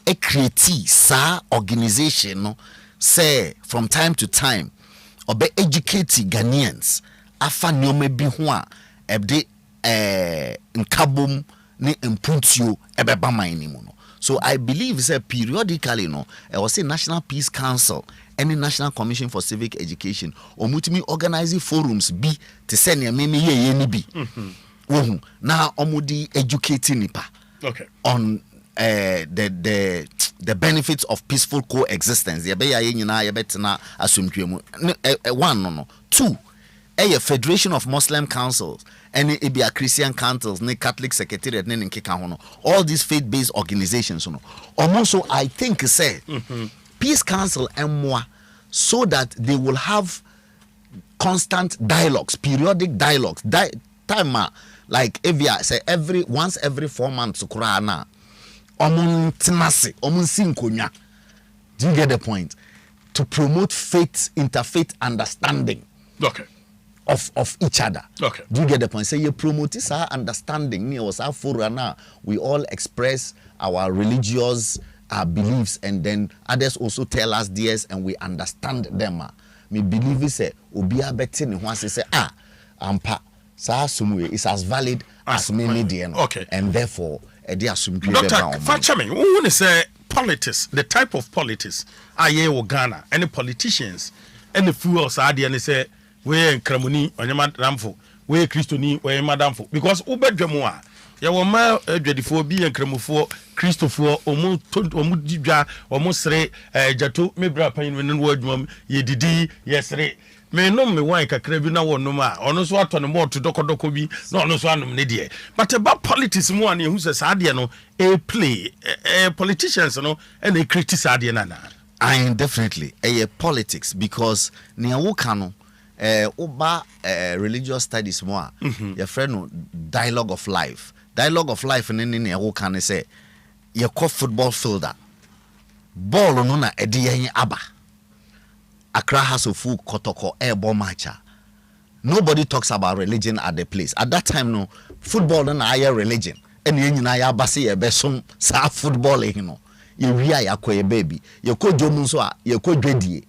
a create sa organization no say from time to time obe educate Ghanaians afa nyome bi ho a ebde nkabom ne impuntio ebeba man ni mu no. So I believe say periodically no I was say National Peace Council any National Commission for Civic Education or mutimi organizing forums be to send ya meme ye ni bi now omudi educating nipa on the benefits of peaceful coexistence ye be ya nyina ye betena asomdwemu one no two a Federation of Muslim Councils any a Christian councils ne Catholic Secretariat ne nkeka ho no all these faith-based organizations no also I think say Peace Council and more so that they will have constant dialogues, periodic dialogues. Time like say once every 4 months kurana. Do you get the point? To promote faith, interfaith understanding. Okay. of each other. Okay. Do you get the point? Say you promote this understanding. We all express our religious beliefs, and then others also tell us theirs, and we understand them. Me believe say obia beti ne ho ase say ampa sa asumwe is as valid as many dear no. Okay. And therefore edi asumdwe Dr. be ba. Fachami, who want to say politics, the type of politics aye wo Ghana, any politicians, any fools are there and say we nkramuni onyama ramfo, we Christoni, we madamfo, because ubedwemo a ya wo ma adwadifo bi nkramufo Christopher omu didwa omu sere jato mebra pan no wo adwuma yedidi yesere me no me wan kakra bi na wonum a ono so ato ne moto dokodoko bi na ono so anum ne de but about politics mu an ehu se saade no play politicians no and they criticize saade na na I definitely politics, because near wukano oba religious studies mo a your friend no dialogue of life ne near wukano say your football fielder ball no na edi yen aba Accra has a full kotoko airball matcha. Nobody talks about religion at the place. At that time, no football na higher religion. And you na ya basi ye besom sa football You ria ya ko ye baby. You ko jomu so a you ko dwedie.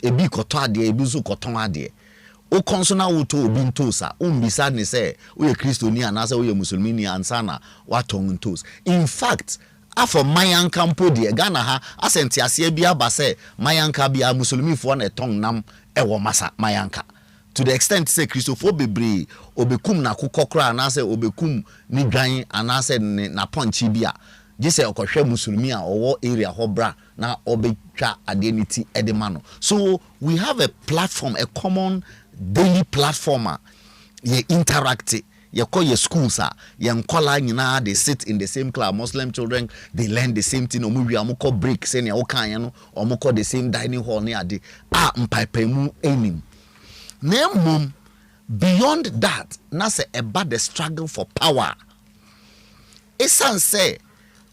Ebi koto ade, ebi so koton ade. O konsona wuto obi ntosa. Umbisa ne say o ye Christoni anase o ye Muslimini ansana waton ntos. In fact, afọ mayanka mpo de Ghana ha asenti ase bia ba se mayanka bia musulmi fo na etong nam ewo masa mayanka to the extent say Christopher bebre obekum na kokokra na se obekum ni dwan anase na ponchi bia je se okohwe musulmi a owo area hobra na obetwa adeniti edemano. So we have a platform, a common daily platform ye interact. You call your schools, young kola nyina, they sit in the same class. Muslim children, they learn the same thing. Omu amuko break, say ni okanyano, omuko the same dining hall ni ade. Mpaipemu enim. Name beyond that, na se about the struggle for power. Esan say,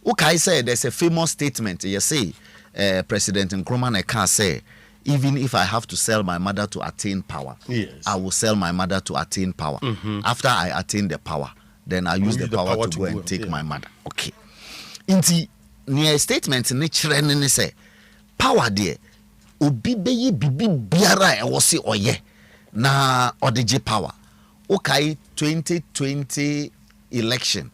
okay, say there's a famous statement. You say, President Nkrumah Eka say, even if I have to sell my mother to attain power, yes, I will sell my mother to attain power. After I attain the power, then I use the power to go and take my mother. Okay. Inti near statement ni chrene ni say power there obi beye bibi biara e wo se oye na odeje power. Okay, 2020 election.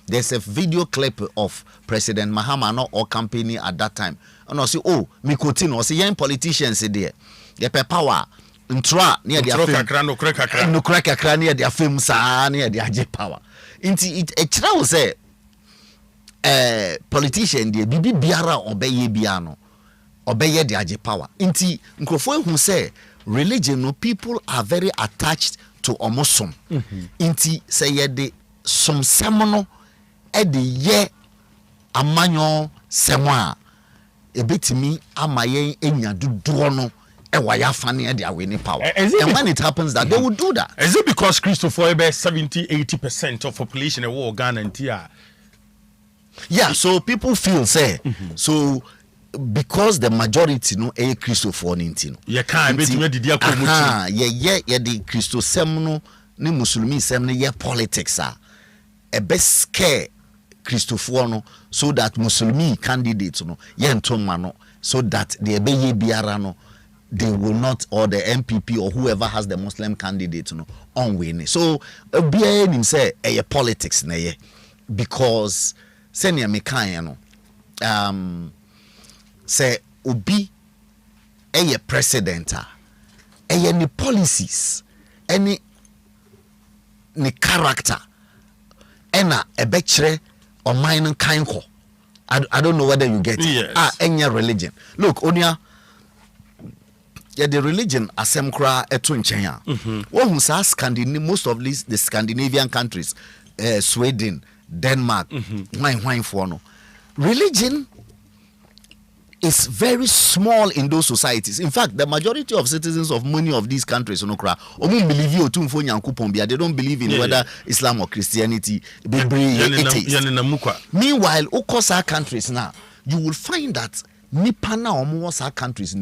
There's a video clip of President Mahama or company at that time. And I say, oh, me continue. say young politicians there. They pay power. Ntra near their fame. No crack a near their fame, sa near their J power. Inti it a child say, politician there, bibi biara obey biano, obey their J power. Inti Nkrofo who say religion, no people are very attached to omosum. Inti say ye de some semono e de ye amanyo semwa. Ebetimi amaye enya duduo no e waya fane e de awini power. And when it happens that they will do that. Is it because Christopher 70-80% of population in war Ghana and TR? Yeah, so people feel say so because the majority no e Christopher nintino. You can't betimi didi akomuchi. Ye the Christo semno ne musulmi semne ye politics a best scare Christopher no so that Muslimi candidates no yentomma no so that the ebeye biara no they will not, or the MPP or whoever has the Muslim candidate no on winning. So biara nim say a politics na ye because senior mekan no say obi a president any policies any ni character ena ebechre or mine kind. I don't know whether you get it. Yes. Any religion. Look, Onia, the religion asemkra etunchenya. One who most of these the Scandinavian countries, Sweden, Denmark, wine for no. Religion is very small in those societies. In fact, the majority of citizens of many of these countries, they don't believe in whether Islam or Christianity. Meanwhile, across our countries now, you will find that Nipana or countries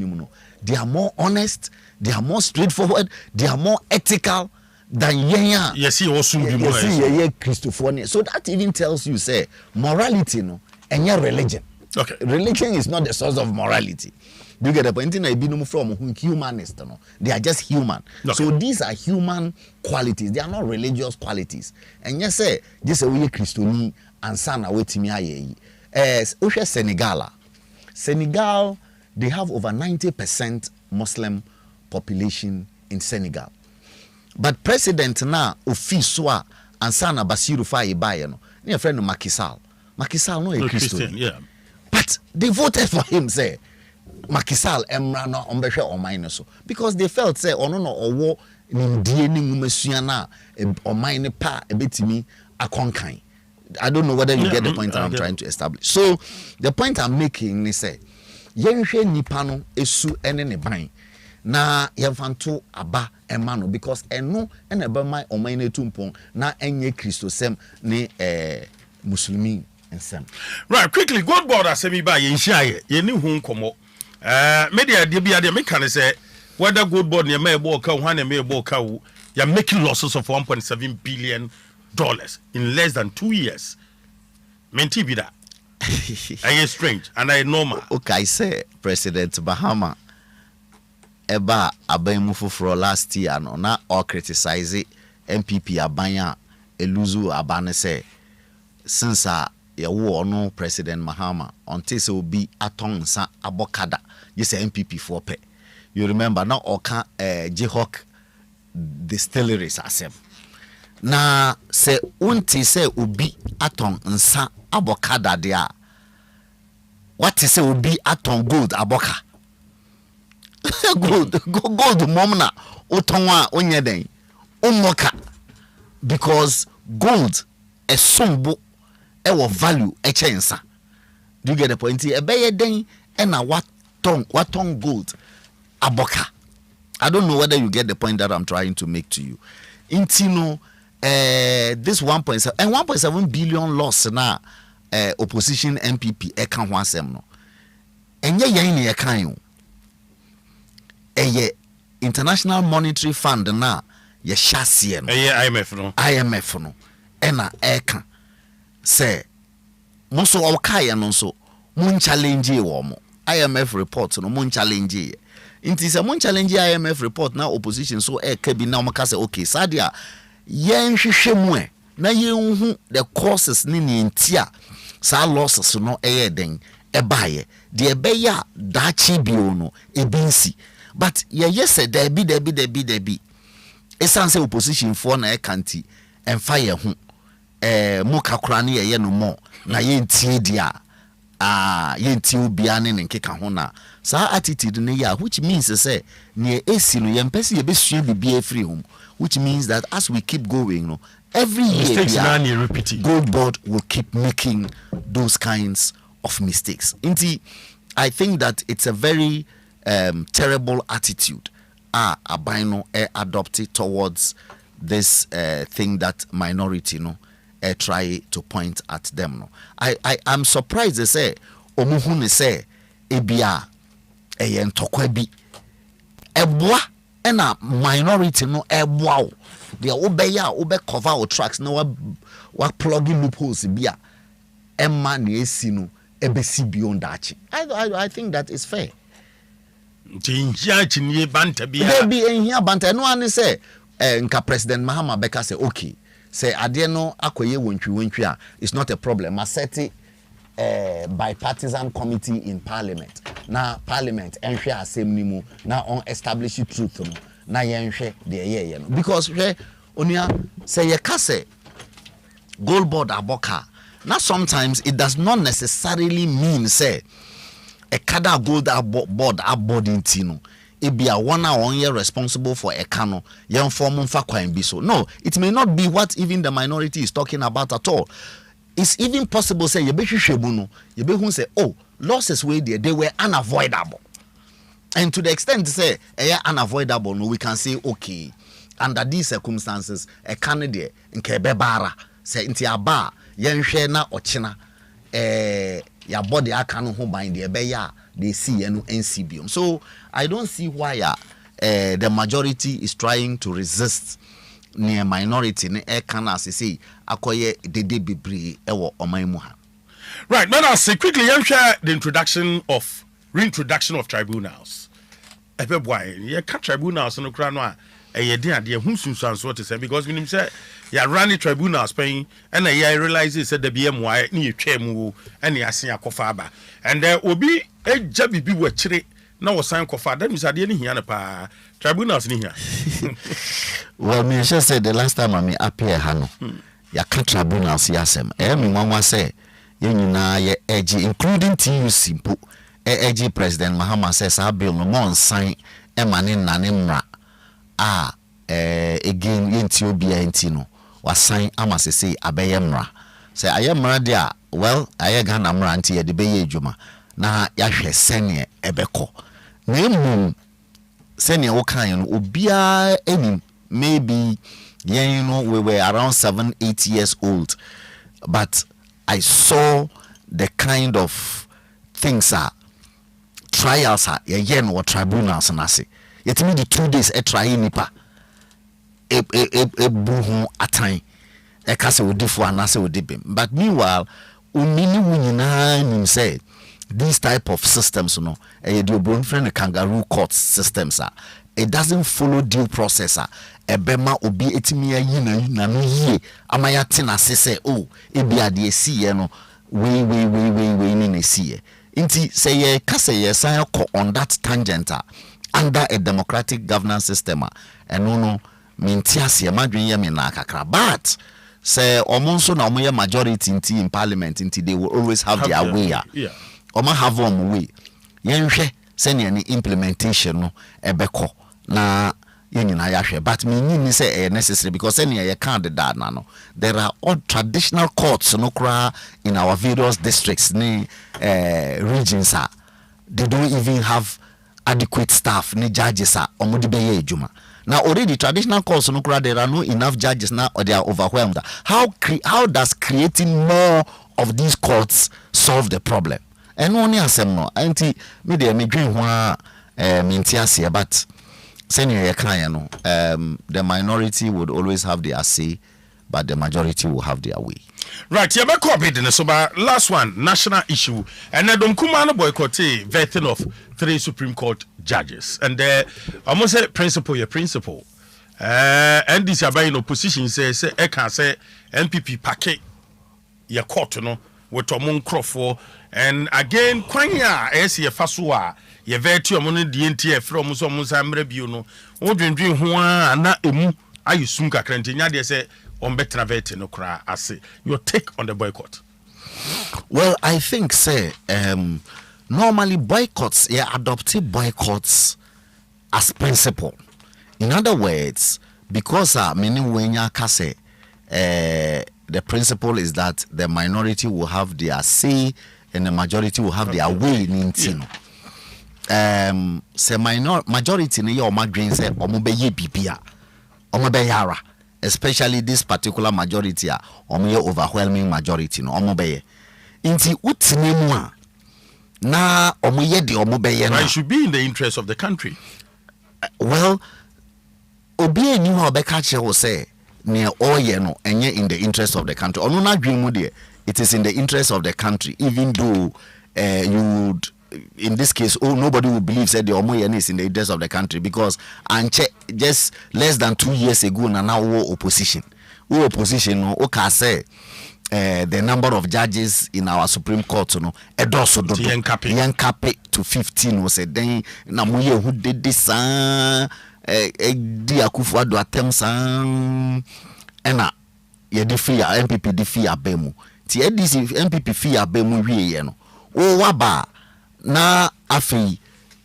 they are more honest, they are more straightforward, they are more ethical than Yenya. Yes, he also be more. Christophone. So that even tells you, say, morality, no, and your religion. Okay. Religion is not the source of morality. You get the point? From humanist, no? They are just human. Okay. So these are human qualities. They are not religious qualities. And yes, say, just a way Christoni and son away to me. Senegal, they have over 90% Muslim population in Senegal. But President na ofiswa and sana Basiru Faye Bayano, near friend Macky Sall. Macky Sall no a Christian. Yeah. But they voted for him, say Macky Sall emrana ombehwe omine so because they felt say ono no owo nimdie ni ngumasuana omine pa ebetimi akonkan. I don't know whether you get the point I'm trying to establish. So the point I'm making is say yenhwe nipa no esu ene ne ban na yemfanto aba emano because eno ene be mai omine tumpon na enye Christosem ne Muslimi ensem. Right, quickly God board asemi ba yenhia ye ni hu nkomo. Media de bia de make can say whether good board near may book one and may book you're making losses of $1.7 billion in less than 2 years. Menti be that. I strange and I normal. Okay, I say President Bahama eba abayimufu for last year no na or criticize MPP abanya eluzu abane say since yawo no President Mahama until so be aton sa abokada yes MPP for pe. You remember now oka Jihawk distilleries asem na se unti se ubi aton nsa abokada dia what is ubi aton gold aboka gold momna utonwa onye den umoka because gold esumbo ewo value echensa. Do you get the point? Ebeye den ena waton gold aboka. I don't know whether you get the point that I'm trying to make to you. Intino this 1.7 and 1.7 billion loss na opposition MPP ekan ho asem no. Enye yen ne ekan yo. Eye International Monetary Fund na ye hyase no. Eye IMF no. Ena ekan say moso okaye no so mun challenge wo mo IMF report no mun challenge inti se mun challenge IMF report na opposition so ka bi na omaka say okay sadia yen hwehwe mu na yen hu the causes ni ntia sa losses no den ebaye de ebeya dachi bio no ebinsi but yes there be esan say opposition for na kanti emfa ye hu muka krani ye no mo na yentie dia yentie obia ne nkeka ho na sa attitude ne ya which means say ne esi no yempese ye besua bibia free home which means that as we keep going no every year Gold Board will keep making those kinds of mistakes. Inti I think that it's a very terrible attitude abino adopted towards this thing that minority no try to point at them no. I'm surprised they say omuhu ne say ebia entokwa bi eboa ena minority no eboa they obeya obe cover our tracks no wa plugging loopholes bia emma na esi no ebesi beyond that. I think that is fair. Jinja chinye banta bia there be in here banta no one say nka President Mahama Beka say okay say ade no akoye wontwi a it's not a problem. Aseti bipartisan committee in parliament. Na parliament enhwe asem ni mu na on establish truth no na yenhwe de ye no because onia say ye ka say Gold Board aboka now sometimes it does not necessarily mean say a kada Gold Board aboarding tino it be a one year responsible for a cano young form fa kwan bi so no it may not be what even the minority is talking about at all. It's even possible say you be hwehwebu no you be hu say oh losses wey there they were unavoidable and to the extent say unavoidable no we can say okay under these circumstances a candidate nke be bara say nti aba yenhwe na ochina your body I can't hold by the beya they see and NCBM. So I don't see why the majority is trying to resist near minority ne can as say akoye dede bebre ewo oman ha. Right, now I say quickly share the reintroduction of tribunals. Ebe boy, ye ka tribunals no kra no a eye den ade hu sunsuanso to say because minim say ya run tribunals pen and I realize say the BM why na ye twam and ya sen akofa aba. And obi eja bibi wa kire na wo san kofa that means ade ni hia na pa tribunals ni hia. Well, me just said the last time I appear hano. Ya ka tribunals yasem. Me nwanwa say ye nyina ye edge including TUC mpo edge President Mahama says a bill no mon sign emane nane mra again yenti obia enti no wa sign ama say abeye mra say aye mra dia well aye Ghana mra anti ye de beye adwuma na ya hwe sene ebeko na emu sene wo kan no obia enim maybe you know we were around 7-8 years old but I saw the kind of things trials yen or tribunals and I say yet me the 2 days a try nipa e buhu atan e kase wo defo anase wo debem but meanwhile unini wunyina nim say these type of systems no e the obron friend kangaroo court systems it doesn't follow due process ebema obi etimi ayi na no yie amaya tena se oh ebia de esi no we ni na esi nti say ye kase ye san on that tangent under a democratic governance system no minti ase madwen ye me na kakra but say omonso na omo ye majority in parliament nti they will always have their way omo have on way yenhwe say ne implementation no ebeko na yenina yahwe but me say necessary because any you can't that no there are all traditional courts no kra in our various districts ni regions they don't even have adequate staff ni judges omudi beye adwuma now already traditional courts no kra there are no enough judges now or they are overwhelmed. How does creating more of these courts solve the problem? And only asem no anti me dey me dwen ho mintiase but senior the minority would always have their say, but the majority will have their way. Right, you have a so last one, national issue. And then Kumano boycott vetting of 3 Supreme Court judges. And almost say principle. And this about in opposition says I can say MPP packet your court no with Tomon Crawford. And again, Kwanya as ye fasua. Ye vetu amone DNTF from so musamre bio no o dwendwen ho ana emu ayusum kakra ntenya de say on betra vet no kra ase your take on the boycott. Well, I think say normally boycotts adopted boycotts as principle. In other words, because many wenya ka say the principle is that the minority will have their say and the majority will have their way in intino. Say majority ni your madrin say omobeye bibia omobeyara especially this particular majority omoye overwhelming majority no omobeye inti utinemu a na omoye de omobeye na it should be in the interest of the country. Well obi eni ho obeka che wo say ne oye no enye in the interest of the country onu na dwen mu de it is in the interest of the country even though you would in this case, nobody will believe that the Omoyen is in the interest of the country because just less than 2 years ago, now opposition. Opposition, say the number of judges in our Supreme Court, edoso do yankape to 15 was said then namuye who did this di Akufo-Addo attempt ena ye di free MPP di free abemu ti this MPP free abemu wie no waba na afi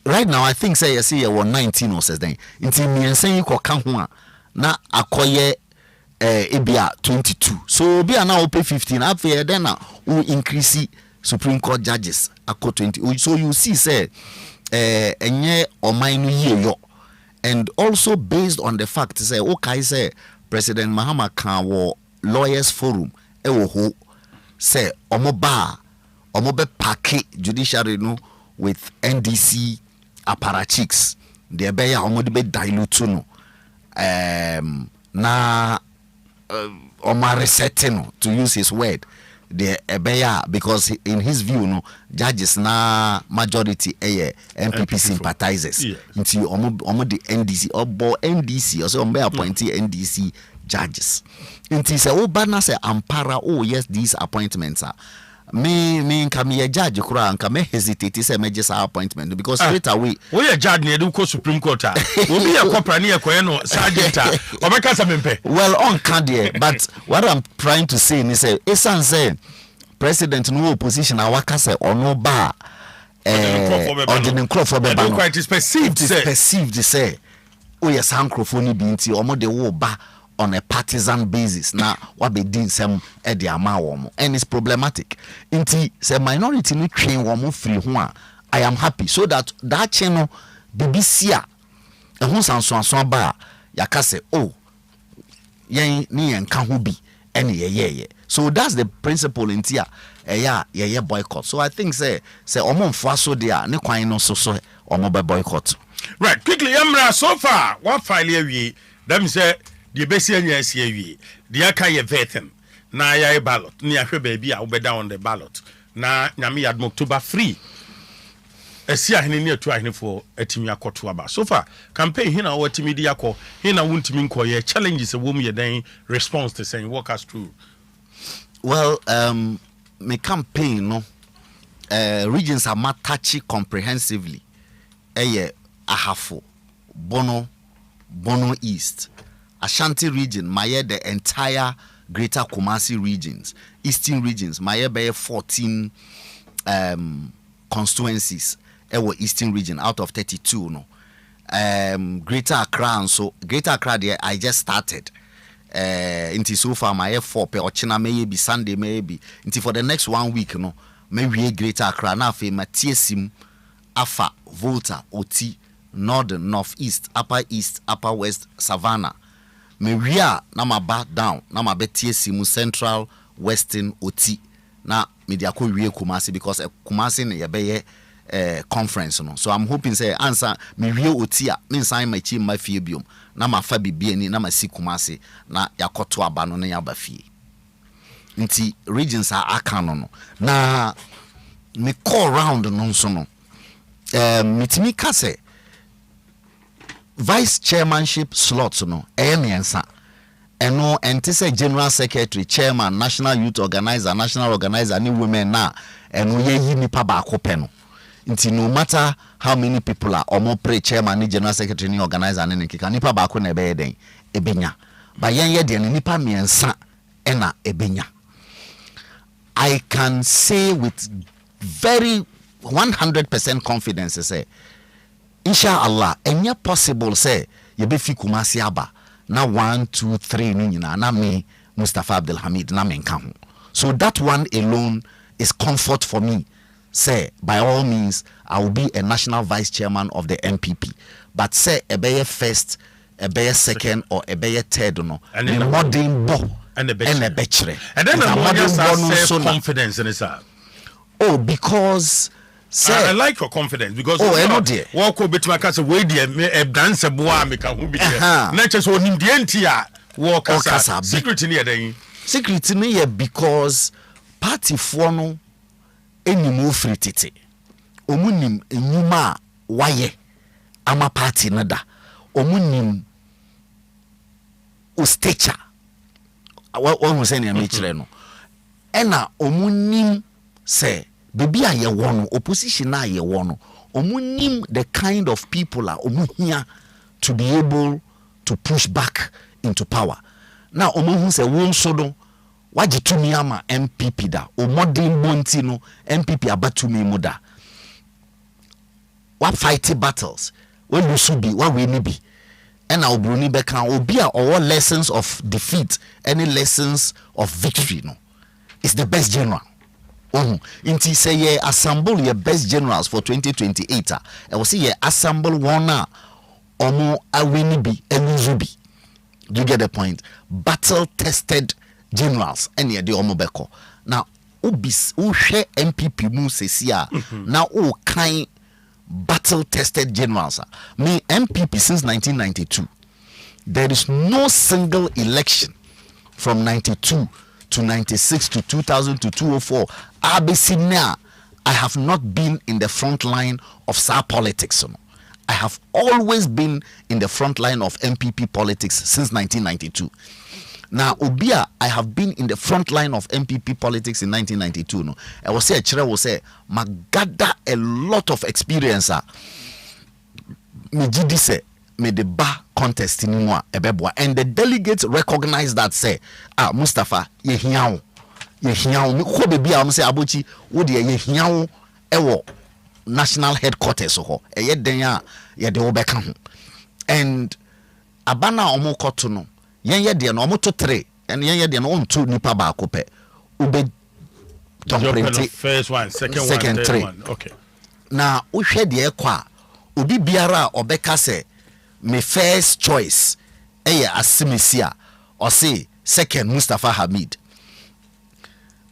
right now I think say you see you 19 or says then inti miensen yi koka ho a na akoye ebia 22 so bia na pay 15 afi then na we increase Supreme Court judges akọ 20 so you see say enye oman no yie yo and also based on the fact say okay say President Mahama kan wo lawyers forum e wo ho say omoba omobe pack judiciary no with NDC apparatchiks the ebeya omode be dilute no na resetting to use his word the ebeya because in his view no judges na majority MPP sympathizers nti omo the NDC obo NDC or so omo appointee NDC judges nti say oba na say ampara yes these appointments are me nka me judge kura nka me hesitate say me just appointment because straight away we a judge na do Supreme Court obi e corporate na e koye no sergeant obeka sa mempe well on can there but what I'm trying to say is say say president no opposition awaka say ono ba ordinary crop for be ban quite perceived say o yes microphone bi nti omo de wo ba on a partisan basis na what be din sem e de ama wo and it's problematic nti say minority ni twen wo mo free ho a I am happy so that channel BBC a ehun sanso ba yaka say oh yen ni yen ka ho bi ene ye so that's the principle in tia yeah boycott so I think say omo mfo so there ne kwan no so omo be boycott right quickly yamra so far what file awie them say the besi anya asi awie the aka ye vetem na ya ballot ni ahwe ba bi a wo be down on the ballot na nyame yad October free esi ahene ne atu ahene for atimi akoto aba so far campaign hina wo atimi di akọ hina wontimi nko ye challenges wo mu ye dan response to saying walk us through. Well, my campaign, no, regions are more touchy comprehensively. Ahafo, Bono East, Ashanti region, the entire Greater Kumasi regions, Eastern regions, be 14 constituencies. Eastern region out of 32, no. Greater Accra, and so Greater Accra, there I just started. Inti so far my 4 pe ochina maybe Sunday maybe inti for the next 1 week no maybe Greater Accra na fe matiesim afa Volta Oti Northern Northeast Upper West Savannah me wia na ma back down na ma betiesim Central Western Oti na me dia ko wie Kumasi because Kumasi ne ye be conference no so I'm hoping say answer me wie Oti a me nsan ma chi ma fie biom na mafa bibia ni na masi Kumasi na yakoto aba no na yabafie nti regions are akano no na me call round no nso no mitimi ka se vice chairmanship slots no miensa eno ente se general secretary chairman national youth organizer national organizer ni women na eno ye yi nipa ba akopɛ no nti no matter how many people are omo pre chairman ni general secretary ni organizer ni kika nipa ba ko na ebe den ebenya ba yen ye de nipa miensa ena ebenya. I can say with very 100% confidence say inshallah enya possible say ye be fi Kumasi aba na 1 2 3 ni nyina na me Mustafa Abdul Hamid na me nka ho so that one alone is comfort for me. Say by all means I will be a national vice chairman of the MPP but say a better first a better second or a better third no and the modern bo and the betchere and then the modern confidence in it oh because say I like your confidence because oh no dear walk over to my casa way dear dance a boa make a be not just on him the entia walk secret in here because party for no enimu fritite omunim enyuma waye ama party nada omunim o stature wa say na me kire no ena omunim say bebi aye wono opposition na aye wono omunim the kind of people are omuhia to be able to push back into power now omuhu say won so do wajitumi ama MPP da o modern bonti no MPP abatumi mu da wa fight battles when you should be wa we ni bi ena obroni beka obi a all lessons of defeat any lessons of victory no is the best general inti say ye assemble your best generals for 2028 e will say ye assemble one na omo awini bi eluzu bi do you get the point battle tested generals and ye de omobeko now ubis uhwe MPP mu sesia na o kan battle tested generals. Me MPP since 1992. There is no single election from 92 to 96 to 2000 to 204. I have not been in the front line of SAR politics. I have always been in the front line of MPP politics since 1992. Now, Obia, I have been in the front line of MPP politics in 1992. No, I was say, Chere was say, Magada a lot of experience. Me jidi say, me the ba contest in moi ebeboa, and the delegates recognize that say, Mustafa, ye hiao, me ko bebi am say abochi, wo de ye hiao ewo national headquarters ho, ye den ya ye de obeka ho, and abana omo koto no. Yen de no moto 3 and yen de no on 2 nipa ba ko pe ube first one second 3 one. Okay, na uhwe de ekwa obi biara obeka se me first choice Asimesia or say second Mustafa Hamid,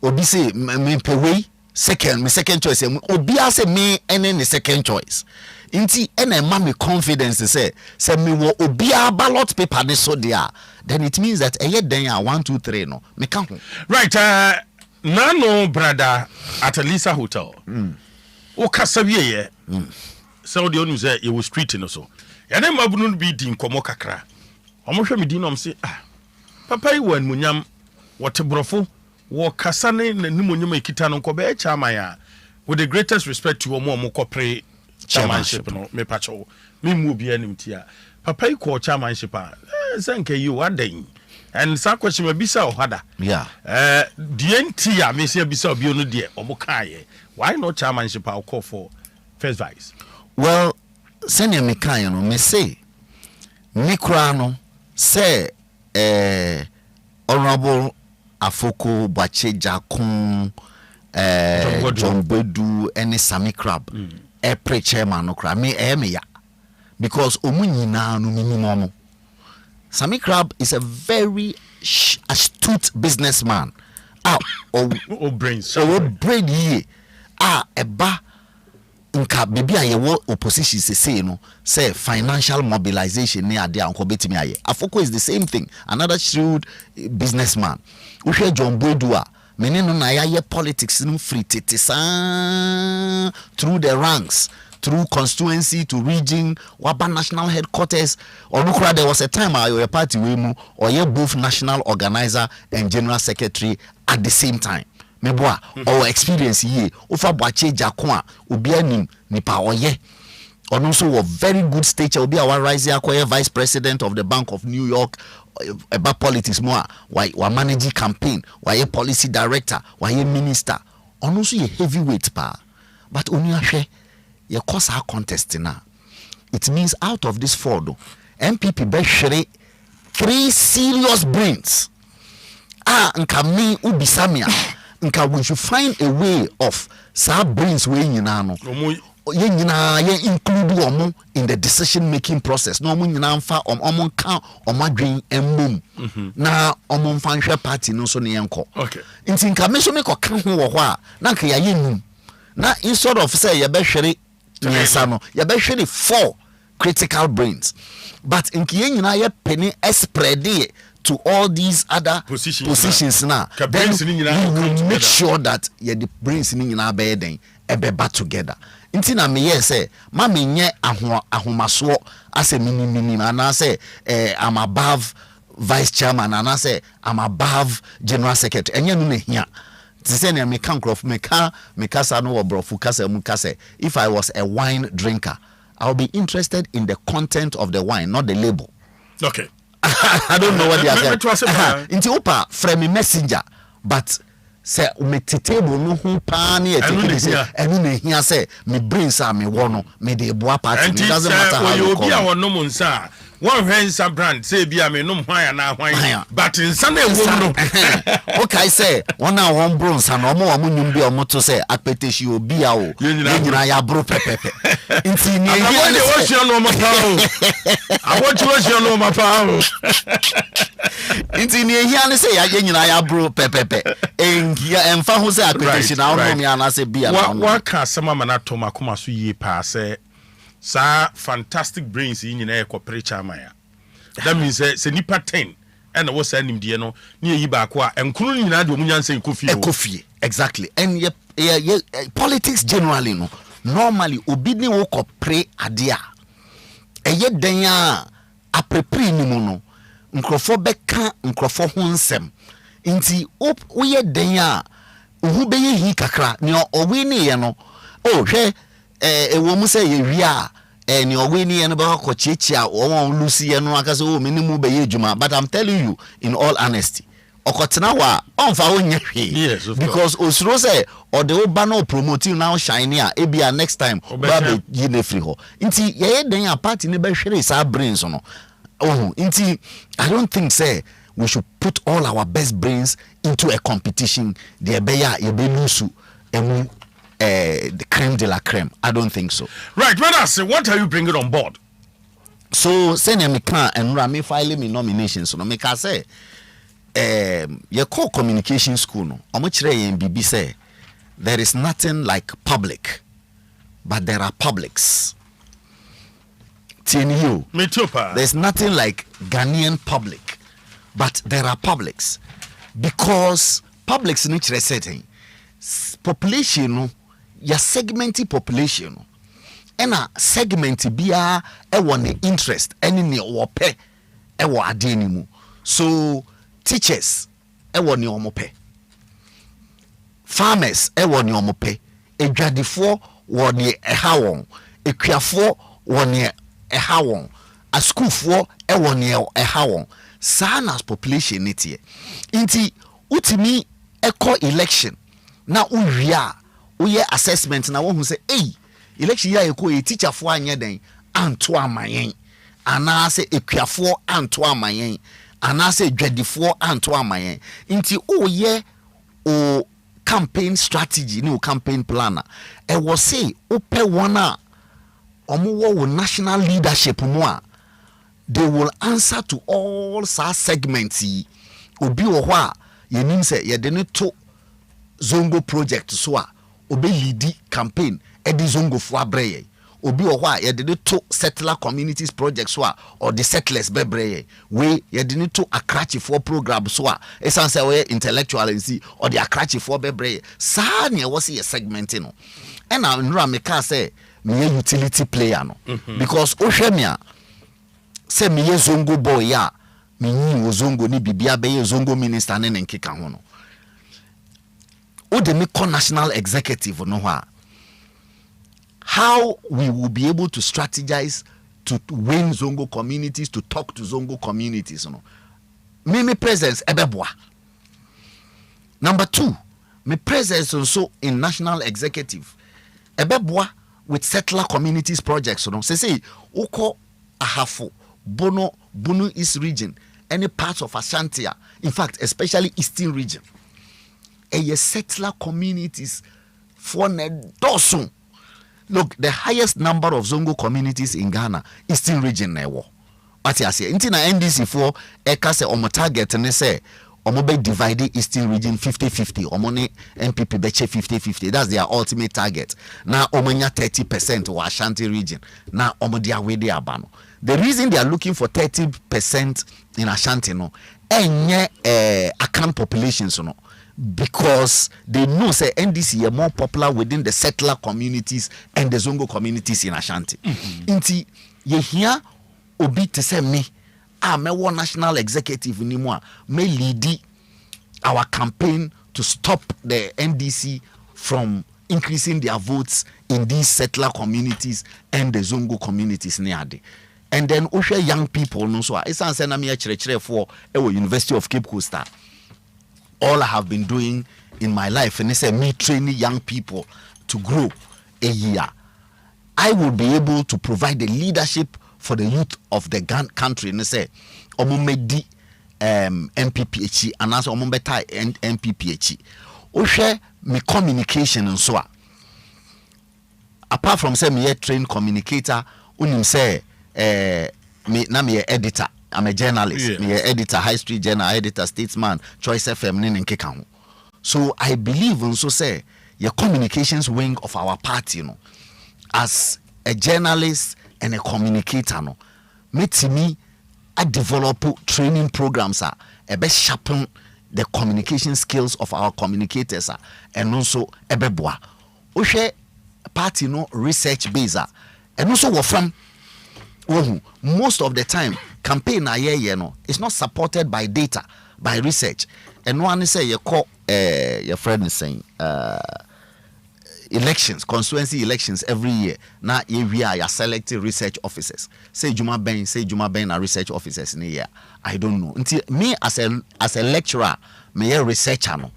obi say me pewei second, me second choice obi say me ene the second choice. Inti ene ma me confidence say me wo obia ballot paper ne so there, then it means that den 1 2 3 no me kan ho. Right, nano brother at Elisa Hotel. O kasawie ye. So the onu say you street no so. Ya na mabunu bi di nkomo kakra. Omo hwe me di no say papa yi wan munyam wote brofo wo kasa ne nimonyam ekita no nko be chairman ya. With the greatest respect to omo kopre chairmanship no me pacho me mu bia nim tia papa yi ko chairmanship sanke you waden and sa question me bisa ohada DNT me say bisa obi no de omokaye why not chairmanship I call for first vice. Well, senior me kan no me say me kra no say honorable Afoko Bache Jakun John Bedu and Sami Crab pre chairman no kra me ya because omu nyina no minimum. Sami Crab is a very astute businessman. Brains brain ye eba nka bibi a yewo opposition say no say financial mobilization ne ade anko betimi aye. Afoko is the same thing, another shrewd businessman. Uhwe John Bedu a menino na ya politics no free titisa through the ranks, through constituency to region, waba national headquarters. Or there was a time your party we mu or you both national organizer and general secretary at the same time. Meboa or experience ye ofa Bache Jakwa obi anim nipa oye. And also a very good stature obi our rising acquire vice president of the Bank of New York. About politics more why managing campaign, why a policy director, why a minister, and also a heavyweight power. But only a share your course our contest now. It means out of this 4 MPP be share 3 serious brains. Nka me ubisamia. Nka we should find a way of sa brains we nyina no. Ye include omo in the decision making process. No omo nyina mfa omo kan omo adwen emmom. Na omo mfa nhwe party no so ne yenko. Okay. Nti nka me so me ko kan ho wo ho a na nka ya yenum. Na instead of say ye be hwere nyesa no, ye be hwere 4 critical brains. But nka ye nyina ye penny spread to all these other positions now. Then we will make sure that the brains ni nyina be den ebeba together. Inti na me say ma me nye ahomaso as a mini and I say I'm above vice chairman and I say I'm above general secretary enye no na hia say na me kan krof me kasa no obrofu kasa mu kasa if I was a wine drinker I'll be interested in the content of the wine, not the label. Okay. I don't know what they are saying. Inti opa from messenger but say me table no ho pa na e say enu na hia say me brains are me wono me de boa party. It doesn't matter how you call it. No munsa one handsome brand say bia me no hwan na hwan but nsa na ewo no okay say one na one bronze and omo nyum bi omo to say apeteshi obi a o nyina ya bro pepepe nti ni hia ni wo hia no mapa o abotu wo hia no mapa o nti ni hia ni say ya nyina ya bro pepepe Yeah, and who say accreditation now no me anase bia. What can some man atoma kuma so ye pa say sa fantastic brains in na preacher man ya. That means say nipa 10 and was say nim de no na yi ba ko a enkunu nyina de omunyanse ekofie. Exactly. And yeah, politics generally no. Normally obi ni wo ko pre ade a eye dan a aprepri ni mu no nkrofo beka nkrofo ho nsem nti wo ye dan a ohu be ye hi kakra ni owi ni ye no o hwe ewo mu se ye wi a ni owi ni ye no ba ko chichi a wo lusi ye no aka se o minimu be ye djuma. But I'm telling you in all honesty okotena wa onfa onye hwe because osuro say or the oba no promoting now shine ya ebia next time ba yi na free ho nti ye den a party ne be hwere sa brains no oh nti I don't think say we should put all our best brains into a competition the beya ye be lusu emu the creme de la creme. I don't think so. Right, when I say what are you bringing on board? So send me can and rami file me nominations no make I say your core communication school no omo kire yen bibi say there is nothing like public but there are publics. There's nothing like Ghanaian public but there are publics because publics in kire setting population no ya segmenti population no ena segment bia e won interest ene ne wo pe e wo ade ni mu. So teachers ewo ni omope, farmers ewo ni omope, edwadifo wo ni eha won, ekuafo wo ni eha won, a schoolfo ewo ni eha won. Sanas population netie nti utimi eco election na uwia uye assessment na wo hu say election ya eko teacherfo anye den anto amayen anase ekuafo anto amayen anase dwadifo anto amayen nti oye o campaign strategy ni o campaign planner e wo say ope wona omo wo national leadership mu a they will answer to all sa segments obi wo ho a yenim say ye de ne to zongo project so a obe lead campaign e di zongo fo abreye obi wo ho a ye de ne to settler communities project so a or the settlers bebreye we ye de ne to akrachi for program so a esanse we intellectual and see or the akrachi for bebreye sa ne wo say segment no e na nura me ka say me utility player no because ohwemia say me zongo boy ya me nyi zongo ni bibia be zongo minister ne nkeka ho no o de me national executive no ho how we will be able to strategize to win zongo communities, to talk to zongo communities no me presence ebeboa. Number 2, me presence also in national executive ebeboa with settler communities projects no say uko ahafo Bono East region, any parts of Ashanti, in fact, especially Eastern region, a settler communities for dosun. Look, the highest number of Zongo communities in Ghana, Eastern region, newo. What you say? Intina NDC for eka se omo target ne say omo be divided Eastern region 50-50. Omo ne MPP beche 50-50. That's their ultimate target. Now omo nya 30% wa Ashanti region. Now omo dia we dia abano. The reason they are looking for 30% in Ashanti no, enye account populations no, because they know say NDC are more popular within the settler communities and the Zongo communities in Ashanti. Inti ye here obi te say me me national executive ni mo me lead our campaign to stop the NDC from increasing their votes in these settler communities and the Zongo communities near. And then also young people no so it's answer na me chere for University of Cape Coast. All I have been doing in my life and say me training young people to grow a year. I will be able to provide the leadership for the youth of the country and say omumedi MPPH and as omumbeta MPPH. Oshe me communication and so apart from say me trained communicator unim say me editor. I'm a journalist. Me editor, High Street Journal, editor, Statesman, Choice FM, nkeka ho. So I believe also say your communications wing of our party, you know, as a journalist and a communicator, no, make me I develop training programs a best sharpen the communication skills of our communicators and also ebeboa. Oshe party no research base and also we from most of the time campaign no is not supported by data, by research. And one say you call your friend is saying elections, constituency elections every year. Now we are selecting research officers. Say Juma Ben are research officers in a year. I don't know. Until me as a lecturer, me a researcher no.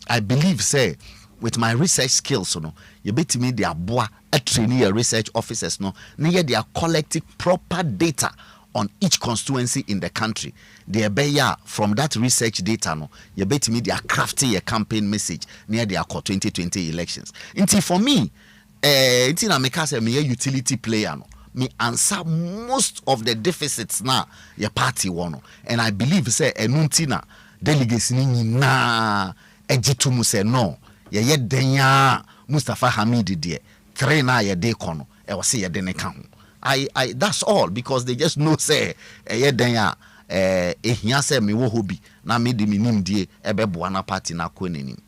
I believe say with my research skills no, you bet me they are boa a trainee research officers no. They are collecting proper data on each constituency in the country. They are from that research data no, you bet me they are crafting a campaign message near their 2020 elections. Until for me, until I make us a utility player no, me answer most of the deficits now your party won. And I believe say enuntina delegates ni na ejitumu say no ye denya Mustafa Hamid die three na ye de kono e wo say ye de ne ka ho. I that's all because they just know say ye denya ehia say me wo hobi na me de minim die ebeboa na party na ko nanim.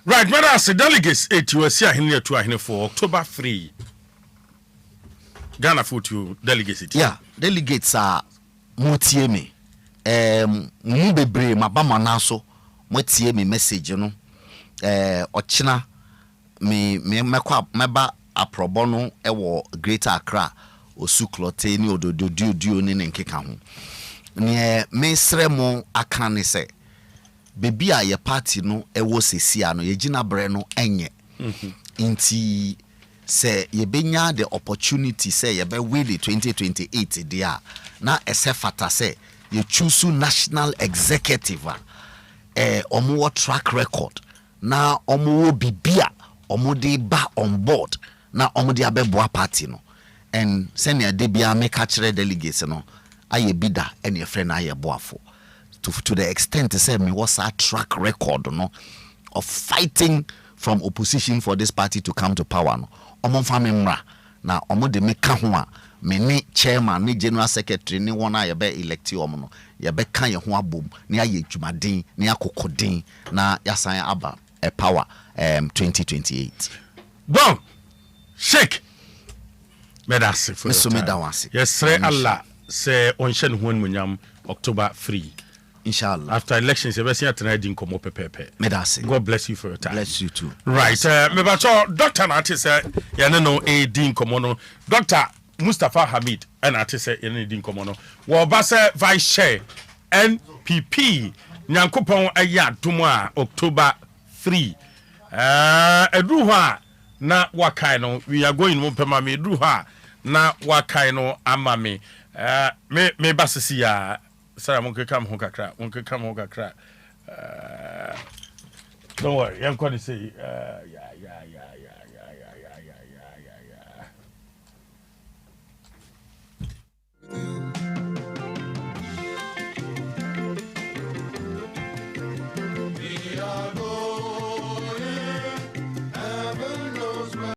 Right, but as delegates 8 you see ahene to ahene for October 3. Ghana for to delegates it. Yeah, delegates are motie me. Mu bebre mabama na so motie me message no. Ochina me mekwa meba aprobo no ewo Greater Accra osuklote ni odododio ni nkeka ho. Ne me sremo aka ne se bebi a ye party no ewo sesia no ye gina bre no enye. Inti say ye benya the opportunity say ye be really 2028 dia na esefata say you choose national executive omo track record na omo bibia omo de ba on board na omo de abeboa party no and send ya de bia make catch delegates no aye bida and your friend aye boafo to the extent say me was a track record no of fighting from opposition for this party to come to power no omo famemra na omo de make ho a me ni chairman ni general secretary ni wona ye be elect omo no ye be kan ye ho abom ni aye dwumaden ni akokodin na yasan aba a power 2028. Bon, shake. Medasi for Mr. Medawasi. Yes, sir. Allah say on shen huan munyam October 3. Inshallah. After elections, you see tonight din komo pepepe. Medasi. God bless you for your time. Bless you too. Right. Me bacho Dr. Nati say ya no e din komo no. Dr. Mustafa Hamid and Nati say ya din komo no. Wo ba say vice chair NPP Nyankopon aya duma October 3. Edru ha na wakai no we are going mo pema me edru ha na wakai no ama me me basisi ya sara mo kekam ho kakra don't worry I'm going to say yeah